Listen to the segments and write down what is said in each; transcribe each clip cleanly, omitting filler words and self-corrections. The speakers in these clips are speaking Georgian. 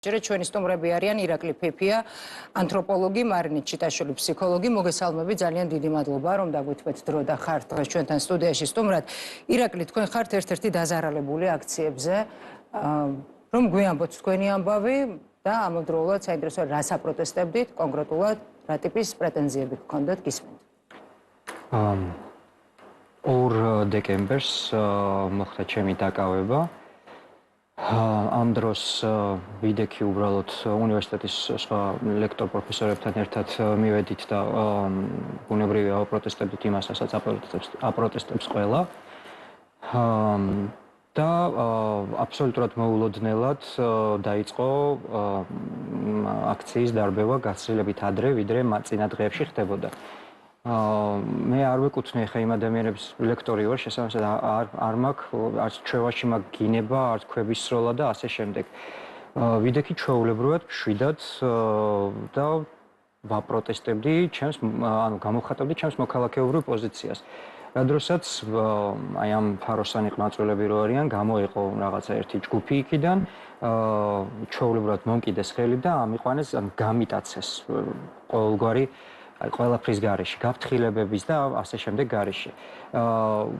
ჩვენი სტუმრები არიან ირაკლი ფიფია, ანთროპოლოგი, მარინე ჩიტაშვილი, ფსიქოლოგი. მოგესალმებით, ძალიან დიდი მადლობა, რომ დაგვითმეთ დრო და ხართ დღეს ჩვენთან სტუდიაში სტუმრად. ირაკლი, თქვენ ხართ ერთ-ერთი დაზარალებული აქციებზე, რომ გვიამბოთ თქვენი ამბავი და ამავდროულად საინტერესოა, რას აპროტესტებდით, კონკრეტულად რა ტიპის პრეტენზიები გქონდათ გისმენთ. 2 დეკემბერს მოხდა ჩემი დაკავება. ამ დროს ვიდექი უბრალოდ უნივერსიტეტის სხვა ლექტორ პროფესორებთან ერთად მივედით და ბუნებრივია აპროტესტებდით იმას, რასაც აპროტესტებს ყველა. და აბსოლუტურად მოულოდნელად დაიწყო აქციის დარბევა გაცილებით ადრე, ვიდრე წინა დღეებში ხდებოდა. მე არ ვეკუთვნი ხა იმ ადამიანებს ლექტორი ვარ, შესაბამისად არ მაქვს არც ჩვევაში მაქვს გინება, არც ქვების სროლა და ასე შემდეგ. ვიდექი ჩვეულებრივად მშვიდად და ვაპროტესტებდი გამოვხატებდი ჩემს მოქალაქეობრივ პოზიციას. რა დროსაც აი ამ ფაროსანი ყმაწვილები რო არიან, გამოიყო რაღაცა ერთი ჯგუფი იქიდან, ჩვეულებრივად მომკიდეს ხელი და ამიყვანეს, გამიტაცეს ყოველგვარი ყველაფრის გარეშე, გაფრთხილებების და ასე შემდეგ გარეშე.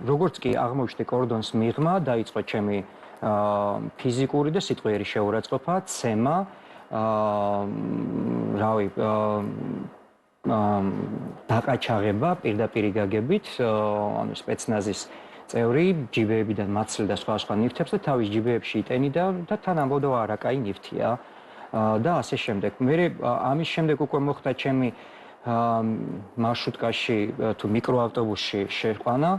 როგორც კი აღმოჩნდი კორდონს მიღმა, დაიწყო ჩემი ფიზიკური და სიტყვიერი შეურაცხყოფა, ცემა, დაყაჩაღება პირდაპირ გაგებით, ანუ სპეცნაზის წევრი ჯიბეებიდან მაცლდა სხვა ნივთებს და თავის ჯიბეებში იტენიდა და თან ამბობდა არა, კაი ნივთია და ასე შემდეგ. მე ამის შემდეგ უკვე მოხდა ჩემი მარშრუტკაში თუ მიკროავტობუსში შეყვანა,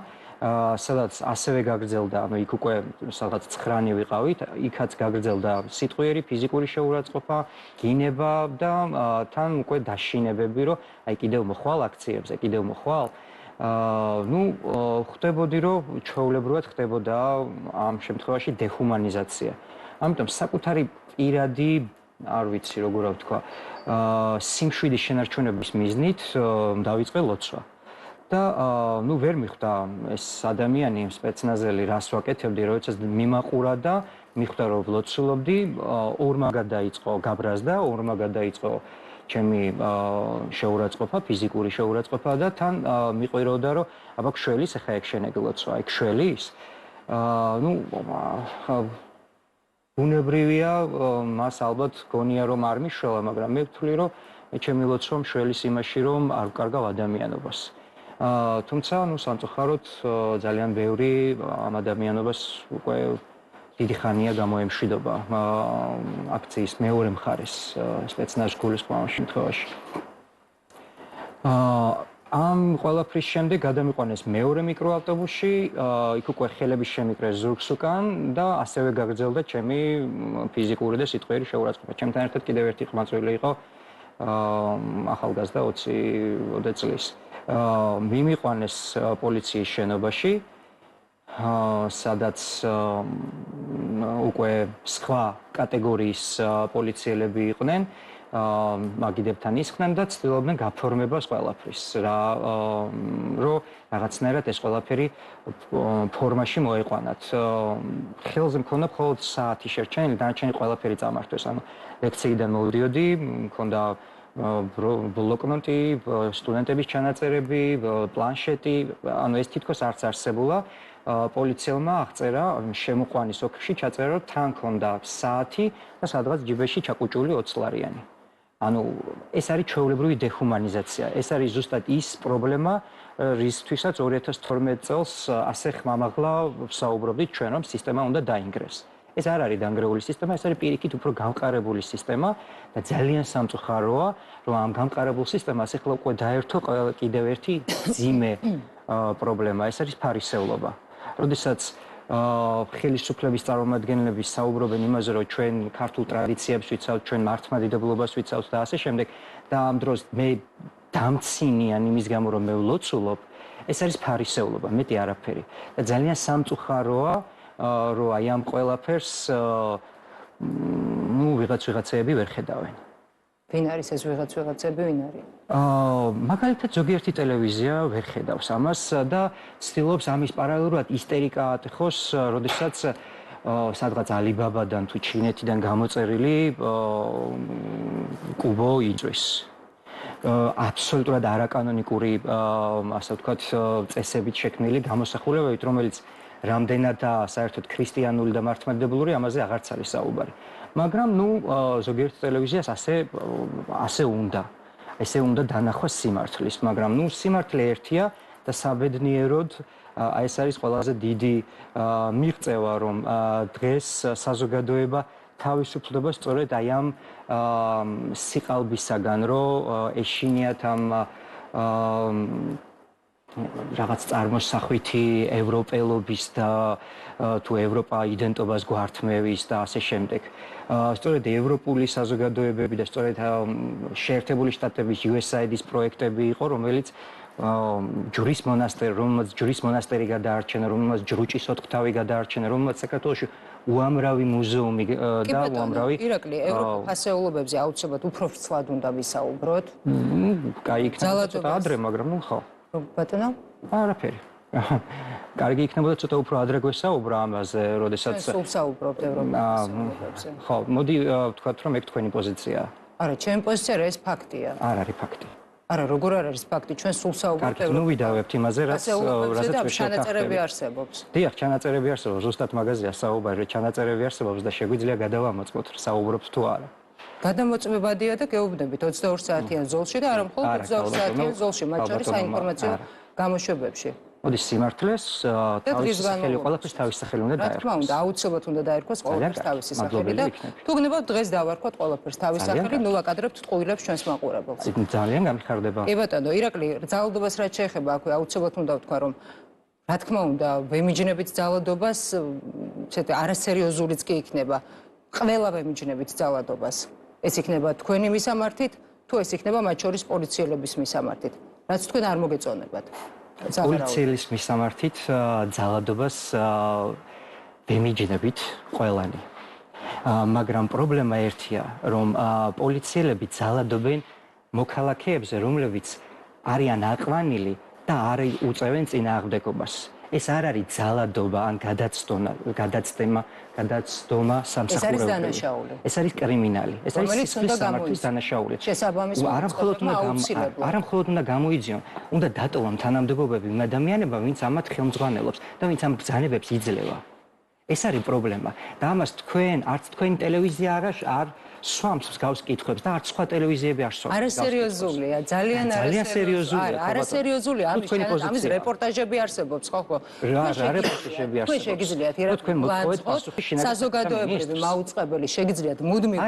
სადაც ასევე გაგრძელდა, იქ უკვე სადღაც 9 ვიყავით, იქაც გაგრძელდა სიტყვიერი ფიზიკური შეურაცხყოფა, გინება და თან უკვე დაშინებები, რომ აი კიდევ მოხვალ აქციებზე, კიდევ მოხვალ. ხდებოდი, რომ ჩვეულებრივად ხდებოდა ამ შემთხვევაში დეჰუმანიზაცია. ამიტომ საკუთარი პირადი არ ვიცი როგორ ვთქვა, სიმშვიდის შენარჩუნების მიზნით დავიწყე ლოცვა. და ვერ მიხვდა ეს ადამიანი, სპეცნაზელი, რას ვაკეთებდი, როდესაც მიმაყურა და მიხვდა, რომ ვლოცულობდი, ორმაგად დაიწყო გაბრაზდა, ორმაგად დაიწყო ჩემი შეურაცხყოფა, ფიზიკური შეურაცხყოფა და თან მიყვიროდა, რომ აბა გშველის ახლა ეგ შენ ეგ ლოცვა, ეგ გშველის? ბუნებრივია, მას ალბათ გონია რომ არ მიშველა, მაგრამ მე ვთვლი რომ ჩემი ლოცვა მშველის იმაში რომ არ ვკარგავ ადამიანობას. თუმცა, სამწუხაროდ ძალიან ბევრი ამ ადამიანობას უკვე დიდი ხანია გამოემშვიდობა აქციის მეორე მხარეს, სპეცნაზ გულისხმოვან შემთხვევაში. ამ ყველაფრის შემდეგ გადამიყვანეს მეორე მიკროავტობუსში, იქ უკვე ხელები შემიკრეს ზურგს უკან და ასევე გაგრძელდა ჩემი ფიზიკური და სიტყვიერი შეურაცხყოფა. ჩემთან ერთად კიდევ ერთი ყმაწვილი იყო, ახალგაზრდა 20 წლის. მიმიყვანეს პოლიციის შენობაში, სადაც უკვე სხვა კატეგორიის პოლიციელები იყვნენ, მაგიდებთან ისხდნენ და ცდილობდნენ გაფორმებას ყველაფრის, რომ რაღაცნაირად ეს ყველაფერი ფორმაში მოეყვანათ. ხელზე მქონდა მხოლოდ საათი შერჩენილი, დანარჩენი ყველაფერი წამართვეს. ანუ ლექციიდან მოვიდიოდი, მქონდა ბლოკნოტი, სტუდენტების ჩანაწერები, პლანშეტი, ანუ ეს თითქოს არც არსებულა. პოლიციელმა აღწერა, შემოყვანის ოფისში ჩაწერა, რომ თან ჰქონდა საათი და სადღაც ჯიბეში ჩაკუჭული 20 ლარიანი. ანუ ეს არის ჩვეულებრივი დეჰუმანიზაცია. ეს არის ზუსტად ის პრობლემა, რისთვისაც 2012 წელს ასე ხმამაღლა ვსაუბრობდით ჩვენ, რომ სისტემა უნდა დაინგრეს. ეს არ არის დანგრეული სისტემა, ეს არის პირიქით უფრო გამყარებული სისტემა და ძალიან სამწუხაროა, რომ ამ გამყარებულ სისტემას ახლა უკვე დაერთო კიდევ ერთი ძიმე პრობლემა, ეს არის ფარისევლობა. როდესაც ხელისუფლების წარმომადგენლები საუბრობენ იმაზე, რომ ჩვენ ქართულ ტრადიციებს ვიცავთ, ჩვენ მართლმადიდებლობას ვიცავთ და ასე შემდეგ და ამ დროს მე დამცინიან იმის გამო, რომ მე ვლოცულობ, ეს არის ფარისევლობა, მეტი არაფერი. და ძალიან სამწუხაროა, რომ აი ამ ყველაფერს ვიღაცები ვერ ხედავენ. ვინ არის ეს ვიღაცები, ვინ არის? მაგალითად ზოგიერთი ტელევიზია ვერ ხედავს ამას და ცდილობს ამის პარალელურად ისტერიკა ატეხოს, როდესაც სადღაც ალიბაბადან თუ ჩინეთიდან გამოწერილი კუბო იწვის. აბსოლუტურად არაკანონიკური, ასე ვთქვათ, წესებით შექმნილი გამოსახულებებით, რომელიც რამდენად საერთოდ ქრისტიანული და მართლმადიდებლური, ამაზე აღარც არის საუბარი. მაგრამ ზოგიერთ ტელევიზიას ასე უნდა. ესე უნდა დანახვას სიმართლის, მაგრამ სიმართლე ერთია და საბედნიეროდ ეს არის ყველაზე დიდი მიღწევა, რომ დღეს საზოგადოება თავისუფლდება სწორედ აი ამ სიყალბისაგან, რომ ეშინიათ ამ რაღაც წარმოსახვითი ევროპელობის და თუ ევროპა იდენტობას გვართმევის და ასე შემდეგ. სწორედ ევროპული საზოგადოებები და სწორედ შეერთებული შტატების USAID-ის პროექტები იყო, რომელიც ჯვრის მონასტერი გადაარჩენა, რომელმაც ჯრუჭის ოთხთავი გადაარჩენა, რომელმაც საქართველოში უამრავი მუზეუმი და უამრავი ირაკლი ევროპულ ფასეულობებზე აუცილებლად უფრო ვრცლად უნდა ვისაუბროთ. კაი იქნება ცოტა ადრე, მაგრამ ხო. ბატონო? არაფერი. კარგი იქნებოდა ცოტა უფრო ადრე გვესაუბრა ამაზე, როდესაც სულ საუბრობთ ევროპულ ფასეულობებზე. ხო, მოდი ვთქვათ, რომ ეგ თქვენი პოზიციაა. არა, ჩემი პოზიცია რა ეს ფაქტია. არ არის ფაქტი. არა, როგორ არ არის ფაქტი, ჩვენ სულ საუბრობთ ევროპულ. კარგი, ვიდავებთ იმაზე, რაც ჩანაწერები არსებობს. დიახ, ჩანაწერები არსებობს, ზუსტად მაგაზეა საუბარი, ჩანაწერები არსებობს და შეგვიძლია გადავამოწმოთ, საუბრობთ თუ არა. გადამოწმებადია და გეუბნებით 24 საათიან ზოლში და არა მხოლოდ 24 საათიან ზოლში, მათ შორის საინფორმაციო გამოშვებებში. მოდი სიმართლეს თავისი სახელი ყველაფერს თავისი სახელი უნდა დაერქვას. რა თქმა უნდა, აუცილებლად უნდა დაერქვას ყველაფერს თავისი სახელი და თუ გნებავთ დღეს დავარქვათ ყველაფერს თავისი სახელი, ნუ ვაკადრებთ ტყუილებს ჩვენს მაყურებელს. ძალიან გამიხარდება. კი ბატონო, ირაკლი, ძალადობას რაც შეეხება, აქვე აუცილებლად უნდა ვთქვა, რომ რა თქმა უნდა, ვემიჯნებით ძალადობას, ესეთი არასერიოზულიც კი იქნება. ყველა ვემიჯნებით ძალადობას. ეს იქნება თქვენი მისამართით, თუ ეს იქნება მათ შორის პოლიციელების მისამართით. რაც თქვენ არ მოგეწონებათ. პოლიციის მისამართით ძალადობას ვემიჯნებით ყველანი. მაგრამ პრობლემა ერთია, რომ პოლიციელები ძალადობენ მოქალაქეებზე, რომლებიც არიან აყვანილი და არ უწევენ წინააღმდეგობას. ეს არ არის ძალადობა ან გადაცდომა სამსახურეობრივი. ეს არის კრიმინალი. ეს არის სისხლის სამართლის დანაშაული. არა მხოლოდ უნდა გამოიძიონ, უნდა დატოვონ თანამდებობები იმ ადამიანებმა, ვინც ამათ ხელმძღვანელობს და ვინც ამ ბრძანებებს იძლევა. ეს არის პრობლემა. და ამას არც თქვენი ტელევიზია არ swamps მსგავს კითხვებს და არც სხვა ტელევიზიები არ swamps. არასერიოზულია, ძალიან არასერიოზულია. არასერიოზულია, ამის რეპორტაჟები არსებობს, ხო? რა რეპორტაჟები არსებობს? თქვენ შეგიძლიათ საზოგადოებრივი მაუწყებელი შეგიძლიათ მუდმივ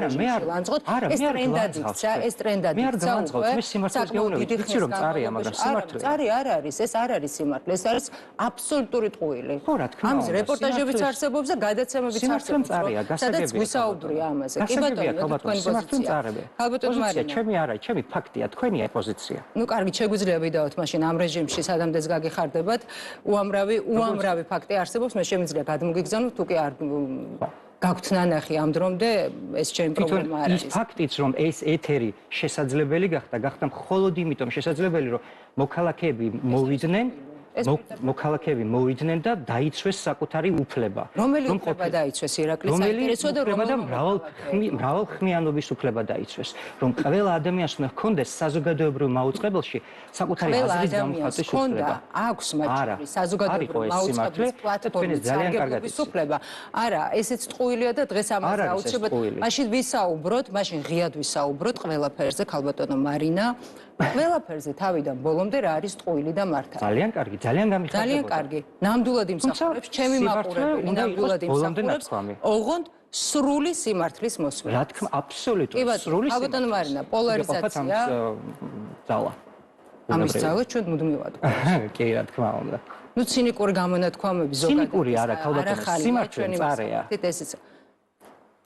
ლანძღოთ. ეს ტრენდად იქცა, ეს ტრენდად იქცა. მე სიმართლეს გეუბნებით, ვიცი რომ წარია, მაგრამ სიმართლე. წარი არ არის, ეს არ არის სიმართლე, ეს არის აბსოლუტური ტყუილი. ხო, რა თქმა უნდა. ამის რეპორტაჟებიც არსებობს და გადაცემებიც არსებობს. სადაც გვისაუბრია ამაზე. კი ბატონო, თქვენი პოზიცია. ალბათად მარინა. ჩემი არა, ჩემი ფაქტია, თქვენია პოზიცია. ნუ კარგი, შეგვიძლია ვიდაოთ მაშინ ამ რეჟიმში სადამდეც გაგიხარდებათ. უამრავი ფაქტი არსებობს, მე შემიძლია გადმოგიგზავნოთ, თუ კი არ გაქვთ ნანახი ამ დრომდე, ეს ჩემი პრობლემა არ არის. ის ფაქტიც, რომ ეს ეთერი შესაძლებელი გახდა მხოლოდ იმიტომ შესაძლებელი, რომ მოქალაქეები მოვიდნენ და დაიცვეს საკუთარი უფლება. რომელი უფლება დაიცვეს ირაკლის საინტერესო და მრავალხმიანობის უფლება დაიცვეს, რომ ყველა ადამიანს უნდა ჰქონდეს საზოგადოებრივ მაუწყებელში საკუთარი აზრის გამოხატვის უფლება. აქვს მათ შორის საზოგადოებრივ მაუწყებლის პლატფორმის სარგებლობის უფლება. არა, ესეც ტყუილია და დღეს ამაზე აუცილებლად მაშინ ვისაუბროთ, მაშინ ღიად ვისაუბროთ ყველაფერზე, ქალბატონო მარინა. ყველაფერზე თავიდან ბოლომდე რა არის ტყუილი და მართალი. ძალიან კარგი, ძალიან გამიხარდება. ძალიან კარგი. ნამდვილად იმსახურებს ჩემი მაყურებელი, ნამდვილად იმსახურებს. ოღონდ სრული სიმართლის მოსვლა. რა თქმა, აბსოლუტურად სრული. ქალბატონო მარინა, პოლარიზაცია. ძალა. ამის ძალა ჩვენ მუდმივად. კი, რა თქმა უნდა. ნუ ცინიკური გამონათქვამები ზოგადად. ცინიკური არა, ქალბატონო, სიმართლე წარეა.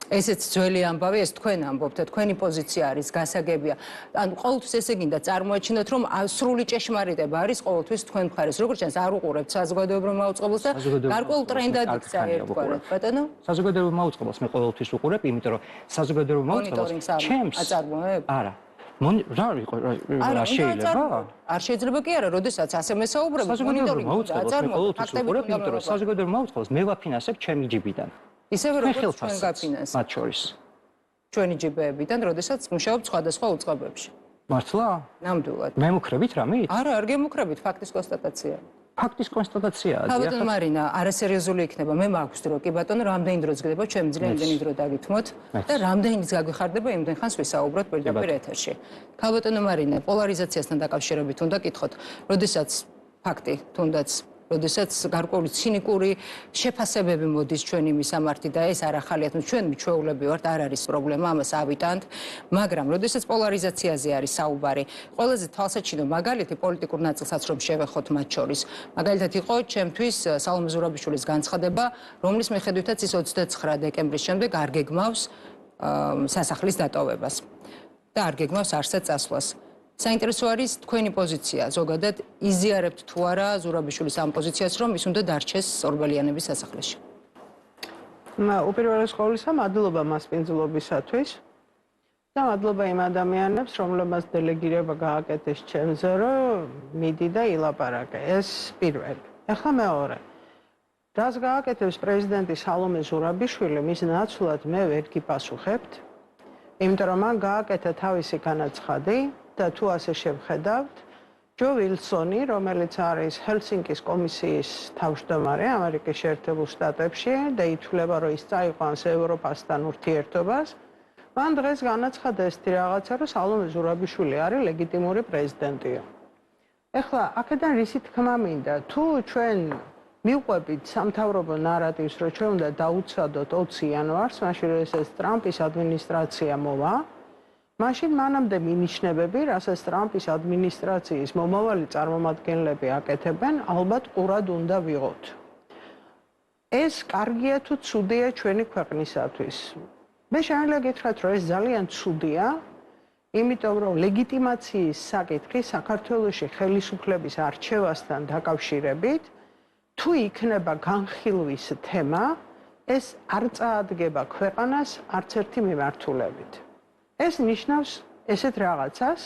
ესეც ძველი ამბავი, ეს თქვენ ამბობთ და თქვენი პოზიცია არის გასაგებია. ანუ ყოველთვის ესე გინდა წარმოაჩინოთ, რომ სრული ჭეშმარიტება არის ყოველთვის თქვენ მხარეს. როგორც ჩანს, არ უყურებთ საზოგადოებრივ მაუწყებელს და გარკვეულ ტრენდად იქცა ერთგვარად, ბატონო? საზოგადოებრივ მაუწყებელს მე ყოველთვის უყურებ, იმიტომ რომ საზოგადოებრივ მაუწყებელს ჩემს აწარმოებ? არა. რა იყო რა შეიძლება? არ შეიძლება კი არა, როდესაც ასე მესაუბრებით, მონიტორინგი მოუწყებელს, იმიტომ რომ საზოგადოებრივ მოუწყებელს მე ვაფინანსებ ჩემი ჯიბიდან. ისევე როგორც ჩვენ გაფინანსებთ. მათ შორის. ჩვენი ჯიბეებიდან, როდესაც მუშაობთ სხვადასხვა უწყებებში. მართლა? ნამდვილად. მე მუქრებით რამით? არა, არ გემუქრებით, ფაქტის კონსტატაცია. ფაქტის კონსტატაციაა. ბატონო მარინა, არასერიოზული იქნება. მე მაქვს დრო, კი ბატონო, რამდენი დრო გდება, ჩემი ძლია იმდენი დრო დაგითმოთ და რამდენიც გაგვიხარდება, იმდენ ხანს ვისაუბროთ პირდაპირ ეთერში. ბატონო მარინა, პოლარიზაციასთან დაკავშირებით უნდა კითხოთ, როდესაც ფაქტი, თუნდაც როდესაც გარკვეული ცინიკური შეფასებები მოდის ჩვენი მისამართი და ეს არ ახალიათ, ჩვენ მიჩვეულები ვართ, არ არის პრობლემა, ამას ავიტანთ, მაგრამ როდესაც პოლარიზაციაზე არის საუბარი, ყველაზე თვალსაჩინო მაგალითი პოლიტიკურ ნაწილსაც რომ შევეხოთ მათ შორის. მაგალითად იყო ჩემთვის სალომე ზურაბიშვილის განცხადება, რომლის მიხედვითაც ის 29 დეკემბრის შემდეგ არ გეგმავს სასახლის დატოვებას და არ გეგმავს არსად წასვლას. საინტერესო არის თქვენი პოზიცია, ზოგადად იზიარებთ თუ არა ზურაბიშვილის ამ პოზიციას, რომ ის უნდა დარჩეს ორბელიანების სასახლეში. უპირველეს ყოვლისა, მადლობა მასპინძლობისათვის და მადლობა იმ ადამიანებს, რომლებმაც დელეგირება გააკეთეს ჩემზე, რომ მიდი და ილაპარაკე. ეს პირველი. ახლა მეორე. რას გააკეთებს პრეზიდენტი სალომე ზურაბიშვილი, მის ნაცვლად მე ვერ გიპასუხებთ, იმიტომ რომ მან გააკეთა თავისი განაცხადი და თუ ასე შევხედავთ, ჯო ვილსონი, რომელიც არის ჰელსინკის კომისიის თავმჯდომარე ამერიკის შეერთებულ შტატებში და ითვლება, რომ ის წაიყვანს ევროპასთან ურთიერთობას, მან დღეს განაცხადა ესეთი რაღაცა, რომ სალომე ზურაბიშვილი არის ლეგიტიმური პრეზიდენტია. ეხლა აქედან რისი თქმა მინდა, თუ ჩვენ მივყვებით სამთავრობო ნარატივს, რომ ჩვენ უნდა დაუცადოთ 20 იანვარს, მაშინ როდესაც ტრამპის ადმინისტრაცია მოვა, მაშინ მანამდე მინიშნებები, რასაც ტრამპის ადმინისტრაციის მომავალი წარმომადგენლები აკეთებენ, ალბათ ყურად უნდა ვიღოთ. ეს კარგია თუ ცუდია ჩვენი ქვეყნისათვის? მე შემიძლია გითხრათ, რომ ეს ძალიან ცუდია, იმიტომ რომ ლეგიტიმაციის საკითხი საქართველოში ხელისუფლების არჩევასთან დაკავშირებით, თუ იქნება განხილვის თემა, ეს არ წაადგება ქვეყანას არც ერთი მიმართულებით. ეს ნიშნავს ესეთ რაღაცას,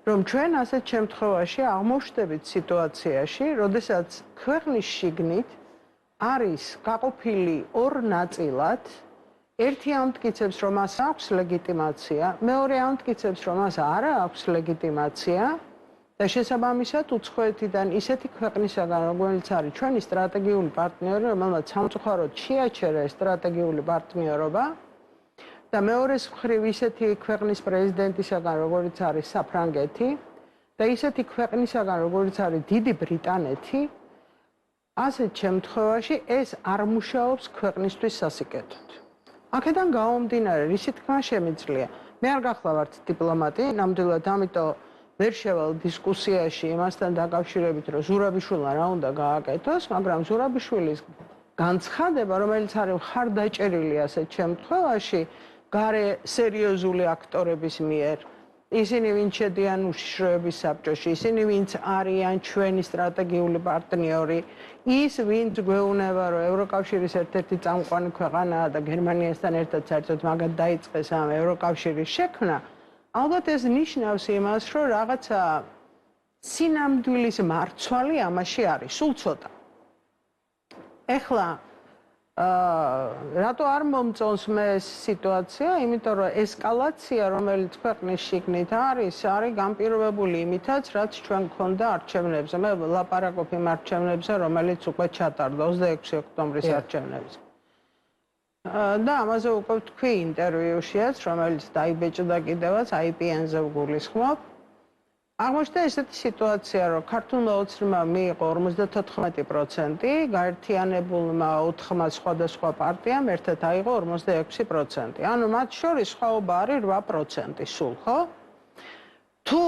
რომ ჩვენ ასეთ შემთხვევაში აღმოჩნდებით სიტუაციაში, როდესაც ქვეყნის შიგნით არის გაყოფილი ორ ნაწილად, ერთი ამტკიცებს, რომ მას აქვს ლეგიტიმაცია, მეორე ამტკიცებს, რომ მას არ აქვს ლეგიტიმაცია და შესაბამისად უცხოეთიდან ისეთი ქვეყნისაგან, რომელიც არის ჩვენი სტრატეგიული პარტნიორი, რომელმაც სამწუხაროდ შეაჩერა ეს სტრატეგიული პარტნიორობა და მეორეს მხრივ ისეთი ქვეყნის პრეზიდენტისაგან, როგორც არის საფრანგეთი და ისეთი ქვეყნისაგან, როგორც არის დიდი ბრიტანეთი, ასეთ შემთხვევაში ეს არ მუშაობს ქვეყნისთვის სასიკეთოდ. აქედან გამომდინარე, რისი თქმა შემიძლია. მე არ გახლავართ დიპლომატი, ნამდვილად ამიტომ ვერ შევალ დისკუსიაში იმასთან დაკავშირებით, რომ ზურაბიშვილმა რა უნდა გააკეთოს, მაგრამ ზურაბიშვილის განცხადება, რომელიც არის მხარდაჭერილი ასეთ შემთხვევაში, გარე სერიოზული აქტორების მიერ, ისინი ვინც შედიან უშიშროების საბჭოში, ისინი ვინც არიან ჩვენი სტრატეგიული პარტნიორი, ის ვინც გვეუბნება, რომ ევროკავშირის ერთ-ერთი წამყვანი ქვეყანაა და გერმანიასთან ერთად საერთოდ მაგათ დაიწყეს ამ ევროკავშირის შექმნა, ალბათ ეს ნიშნავს იმას, რომ რაღაცა სინამდვილის მარცვალი ამაში არის, სულ ცოტა. ეხლა რატო არ მომწონს მე ეს სიტუაცია? იმიტომ რომ ესკალაცია, რომელიც ქვეყნის შიგნით არის განპირობებული იმითაც, რაც ჩვენ გქონდა არჩევნებზე. მე ლაპარაკობ იმ არჩევნებზე, რომელიც უკვე ჩატარდა 26 ოქტომბრის არჩევნებზე. და ამაზე უკვე ვთქვი ინტერვიუშიაც, რომელიც დაიბეჭდა კიდევაც IPN-ზე ვგულისხმობ. აღმოჩნდა ესეთი სიტუაცია, რომ ქართულმა ოცნებმა მიიღო 54%, გაერთიანებულმა 4 სხვადასხვა პარტიამ ერთად აიღო 46%. ანუ მათ შორის სხვაობა არის 8% სულ, ხო? თუ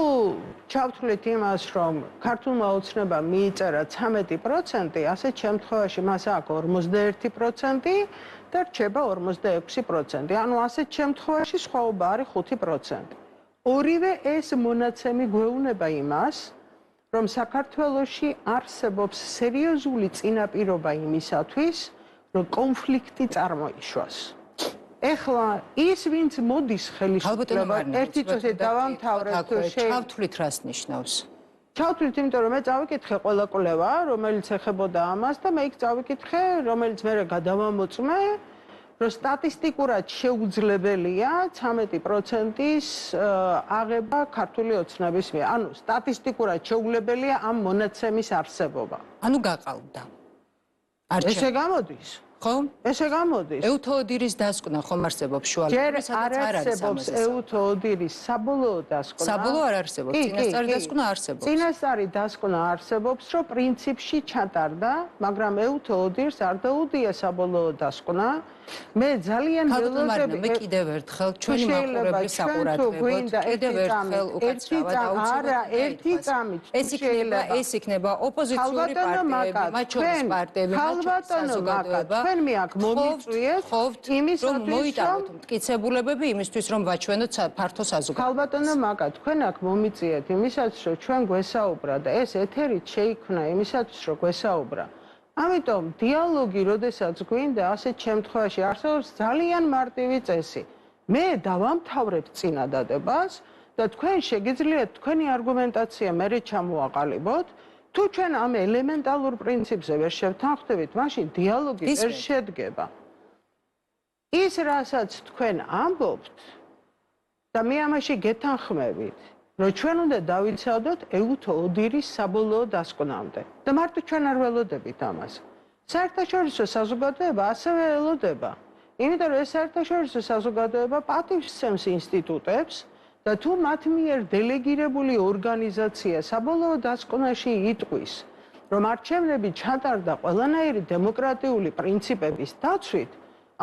ჩავთვლით იმას, რომ ქართულმა ოცნებამ მიიწერა 13%, ასეთ შემთხვევაში მას აქვს 41% და რჩება 46%. ანუ ასეთ შემთხვევაში სხვაობა არის 5%. ორივე ეს მონაცემი გვეუბნება იმას, რომ საქართველოში არსებობს სერიოზული წინაპირობა იმისათვის, რომ კონფლიქტი წარმოიშვას. ეხლა ის ვინც მოდის ხელისუფლება ერთი წუთი დავამთავრებ თუ ჩავთვლით რას ნიშნავს? ჩავთვლით, იმიტომ რომ მე წავიკითხე ყველა კვლევა, რომელიც ეხებოდა ამას და მე იქ წავიკითხე, რომელიც მე გადავამოწმე, რომ სტატისტიკურად შეუძლებელია 13%-ის აღება ქართული ოცნების მიერ. ანუ სტატისტიკურად შეუძლებელია ამ მონაცემის არსებობა. ანუ გაყალბდა. ესე გამოდის. ხო? ესე გამოდის. ეუთოოდირის დასკვნა ხომ არსებობს შუალედური, სადაც არ არსებობს ეუთოოდირის საბოლოო დასკვნა. საბოლოო არ არსებობს, წინასწარი დასკვნა არსებობს. წინასწარი დასკვნა არსებობს, რომ პრინციპში ჩატარდა, მაგრამ ეუთოოდირს არ დაუდია საბოლოო დასკვნა. მე ძალიან ველოდები მე კიდევ ერთხელ ჩვენი მაყურებლის საყურადღებოდ კიდევ ერთხელ უკაცრავად არა ერთი წამით ეს იქნება ოპოზიციური პარტიები, მათ შორის პარტიები, მათ შორის საზოგადოება. თქვენ მე აქ მომიწვიეთ რომ მოიტანოთ მტკიცებულებები იმისთვის რომ ვაჩვენოთ ფართო საზოგადოებას. ხალბატონო მაკა, თქვენ აქ მომიწიეთ იმისაც რომ ჩვენ გვესაუბრა და ეს ეთერით შეიქმნა იმისაც რომ გვესაუბრა. ამიტომ დიალოგი, როდესაც გვინდა, ასეთ შემთხვევაში არსებობს ძალიან მარტივი წესი. მე დავამთავრებ წინადადებას და თქვენ შეგიძლიათ თქვენი არგუმენტაცია მერე ჩამოაყალიბოთ. თუ ჩვენ ამ ელემენტალურ პრინციპზე ვერ შევთანხმდებით, მაშინ დიალოგი ვერ შედგება. ის, რასაც თქვენ ამბობთ და მე ამაში გეთანხმებით, რომ ჩვენ უნდა დავიცავდოთ ეუთოოდირის საბოლოო დასკვნამდე. და მარტო ჩვენ არ ველოდებით ამას. საერთაშორისო საზოგადოება ასევე ელოდება. იმიტომ რომ ეს საერთაშორისო საზოგადოება პატივს სცემს ინსტიტუტებს და თუ მათ მიერ დელეგირებული ორგანიზაცია საბოლოო დასკვნაში იტყვის, რომ არჩევნები ჩატარდა ყველანაირი დემოკრატიული პრინციპების დაცვით,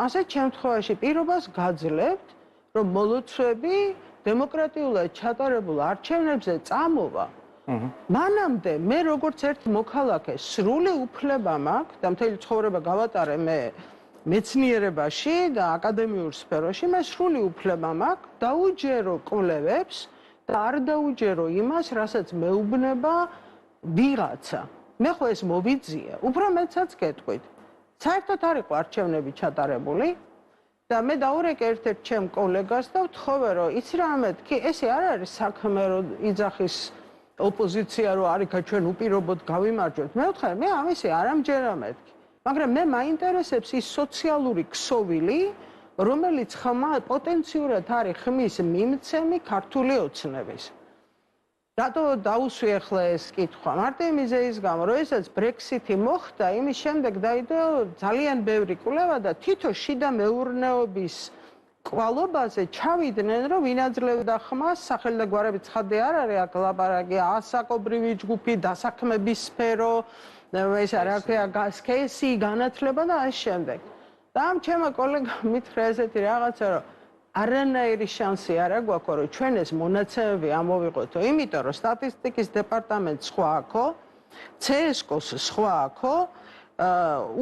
ასეთ შემთხვევაში პირობას გაძლევთ, რომ მოლოცვები დემოკრატიულად ჩატარებულ არჩევნებზე წამოვა. მანამდე მე როგორც ერთ მოქალაქე სრული უფლება მაქვს და მთელი ცხოვრება გავატარე მე მეცნიერებაში და აკადემიურ სფეროში, მე სრული უფლება მაქვს დაუჯერო კვლევებს და არ დაუჯერო იმას, რასაც მეუბნება ვიღაცა. მე ხო ეს მოვიძიე, უფრო მეცაც გეტყვით. საერთოდ არ იყო არჩევნები ჩატარებული და მე დაურეკე ერთ-ერთ ჩემ კოლეგას და ვთხოვე, რომ იცი რა მეთქი, ესე არ არის საქმე, რომ იძახის ოპოზიცია, რომ არიქა ჩვენ უპირობოდ გავიმარჯვებთ. მე ვთხოვე, მე ამისი არ ამჯერა მეთქი. მაგრამ მე მაინტერესებს ის სოციალური ქსოვილი, რომელიც ხმა პოტენციურად არის ხმის მიმცემი ქართული ოცნების. რატო დაუსვი ახლა ეს კითხვა? მარტო იმის გამო, რომ ესაც ბრექსიტი მოხდა, იმის შემდეგ დაიდო ძალიან ბევრი კვლევა და თითო შიდა მეურნეობის კვალობაზე ჩავიდნენ, რომ ვინაძლევდა ხმას, სახელი და გვარები ცხადე არ არის, აქ ლაპარაკია ასაკობრივი ჯგუფი, დასაქმების სფერო, ეს რა ქვია, სქესი, განათლება და ამ შემდეგ. და ამ ჩემო კოლეგამ მითხრა ესეთი რაღაცა, რომ არანაირი შანსი არ აქვს, რომ ჩვენ ეს მონაცემები ამოვიღოთო, იმიტომ რომ სტატისტიკის დეპარტამენტს სხვა აქვს, CSKOS სხვა აქვს,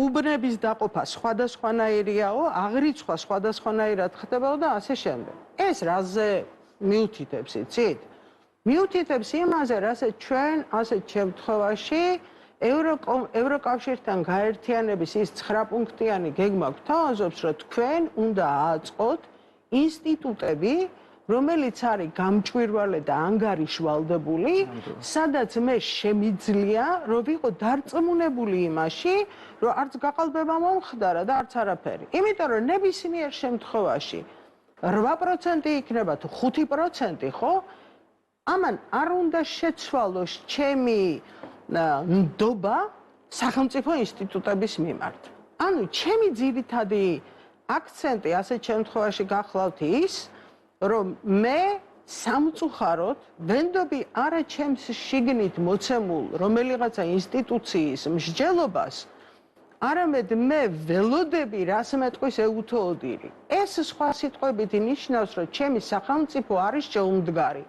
უბნების დაყოფა სხვადასხვანაირიაო, აღრიცხვა სხვადასხვანაირად ხდებოდა და ასე შემდეგ. ეს რაზე მიუთითებს, იცით? მიუთითებს იმაზე, რასაც ჩვენ ასეთ შემთხვევაში ევროკავშირთან გაერთიანების ის 9 პუნქტიანი გეგმა გვთავაზობს, რომ თქვენ უნდა აწყოთ ინსტიტუტები, რომელიც არის გამჭვირვალე და ანგარიშვალდებული, სადაც მე შემიძლია, რომ ვიყო დარწმუნებული იმაში, რომ არც გაყალბება მომხდარა და არც არაფერი. იმიტომ რომ ნებისმიერ შემთხვევაში 8% იქნება თუ 5%, ხო? ამან არ უნდა შეცვალოს ჩემი ნდობა სახელმწიფო ინსტიტუტების მიმართ. ანუ ჩემი ძირითადი აქცენტი ასეთ შემთხვევაში გახლავთ ის, რომ მე სამწუხაროდ ვენდობი არა ჩემს შიგნით მოცემულ რომელიღაცა ინსტიტუციის მსჯელობას, არამედ მე ველოდები რას მეტყვის ეუთოოდირი. ეს სხვა სიტყვებით ნიშნავს, რომ ჩემი სახელმწიფო არის შეუმდგარი,